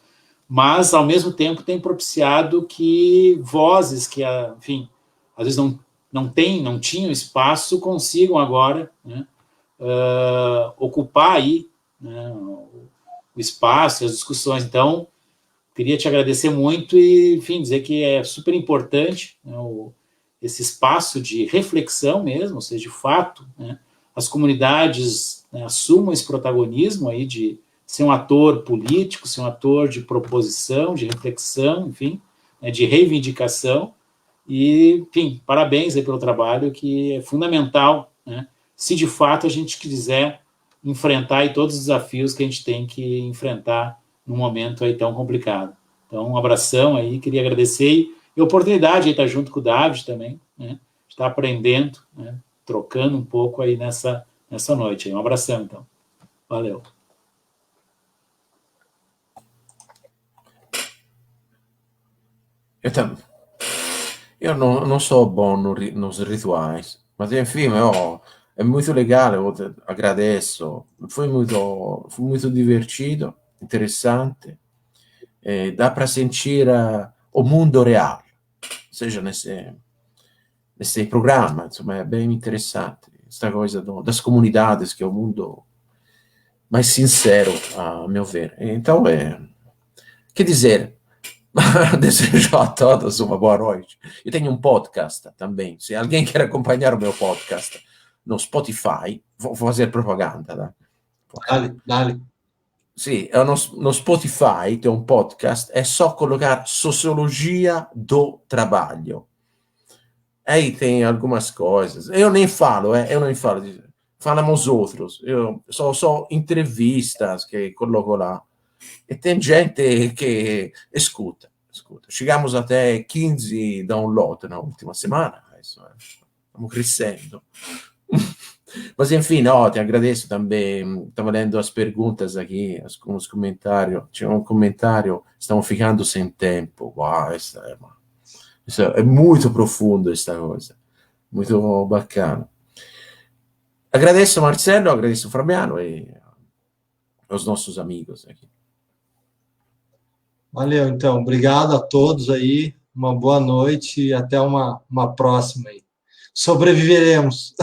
[SPEAKER 2] mas, ao mesmo tempo, tem propiciado que vozes que, enfim, às vezes não tinham espaço, consigam agora, né, ocupar aí, né, o espaço, as discussões. Então, queria te agradecer muito e, enfim, dizer que é super importante, né, esse espaço de reflexão mesmo, ou seja, de fato, né, as comunidades, né, assumam esse protagonismo aí de ser um ator político, ser um ator de proposição, de reflexão, enfim, né, de reivindicação. E, enfim, parabéns aí pelo trabalho, que é fundamental, né, se de fato a gente quiser enfrentar aí todos os desafios que a gente tem que enfrentar num momento aí tão complicado. Então, um abração aí, queria agradecer e a oportunidade de estar junto com o David também, né, de estar aprendendo, né, trocando um pouco aí nessa noite. Um abração, então. Valeu.
[SPEAKER 3] Eu não sou bom nos rituais, mas enfim, é muito legal, eu agradeço. Foi muito divertido, interessante. Dá para sentir o mundo real, seja nesse programa, insomma, é bem interessante. Esta coisa das comunidades, que é o mundo mais sincero, a meu ver. Então, quer dizer, desejo a todos uma boa noite. Eu tenho um podcast também. Se alguém quer acompanhar o meu podcast no Spotify, vou fazer propaganda, né?
[SPEAKER 1] Dale.
[SPEAKER 3] Sì, no Spotify tem um podcast, é só colocar Sociologia do Trabalho. Aí tem algumas coisas. Eu nem falo, eu não falo. Falam os outros. Eu só entrevistas que coloco lá. E tem gente que escuta. Chegamos até 15 download na última semana. Estamos crescendo. Mas, enfim, te agradeço também. Estava lendo as perguntas aqui, alguns comentários. Tinha um comentário, estamos ficando sem tempo. Uau, isso é muito profundo, esta coisa. Muito bacana. Agradeço Marcelo, agradeço Fabiano e aos nossos amigos aqui.
[SPEAKER 1] Valeu, então. Obrigado a todos aí. Uma boa noite e até uma próxima aí. Sobreviveremos.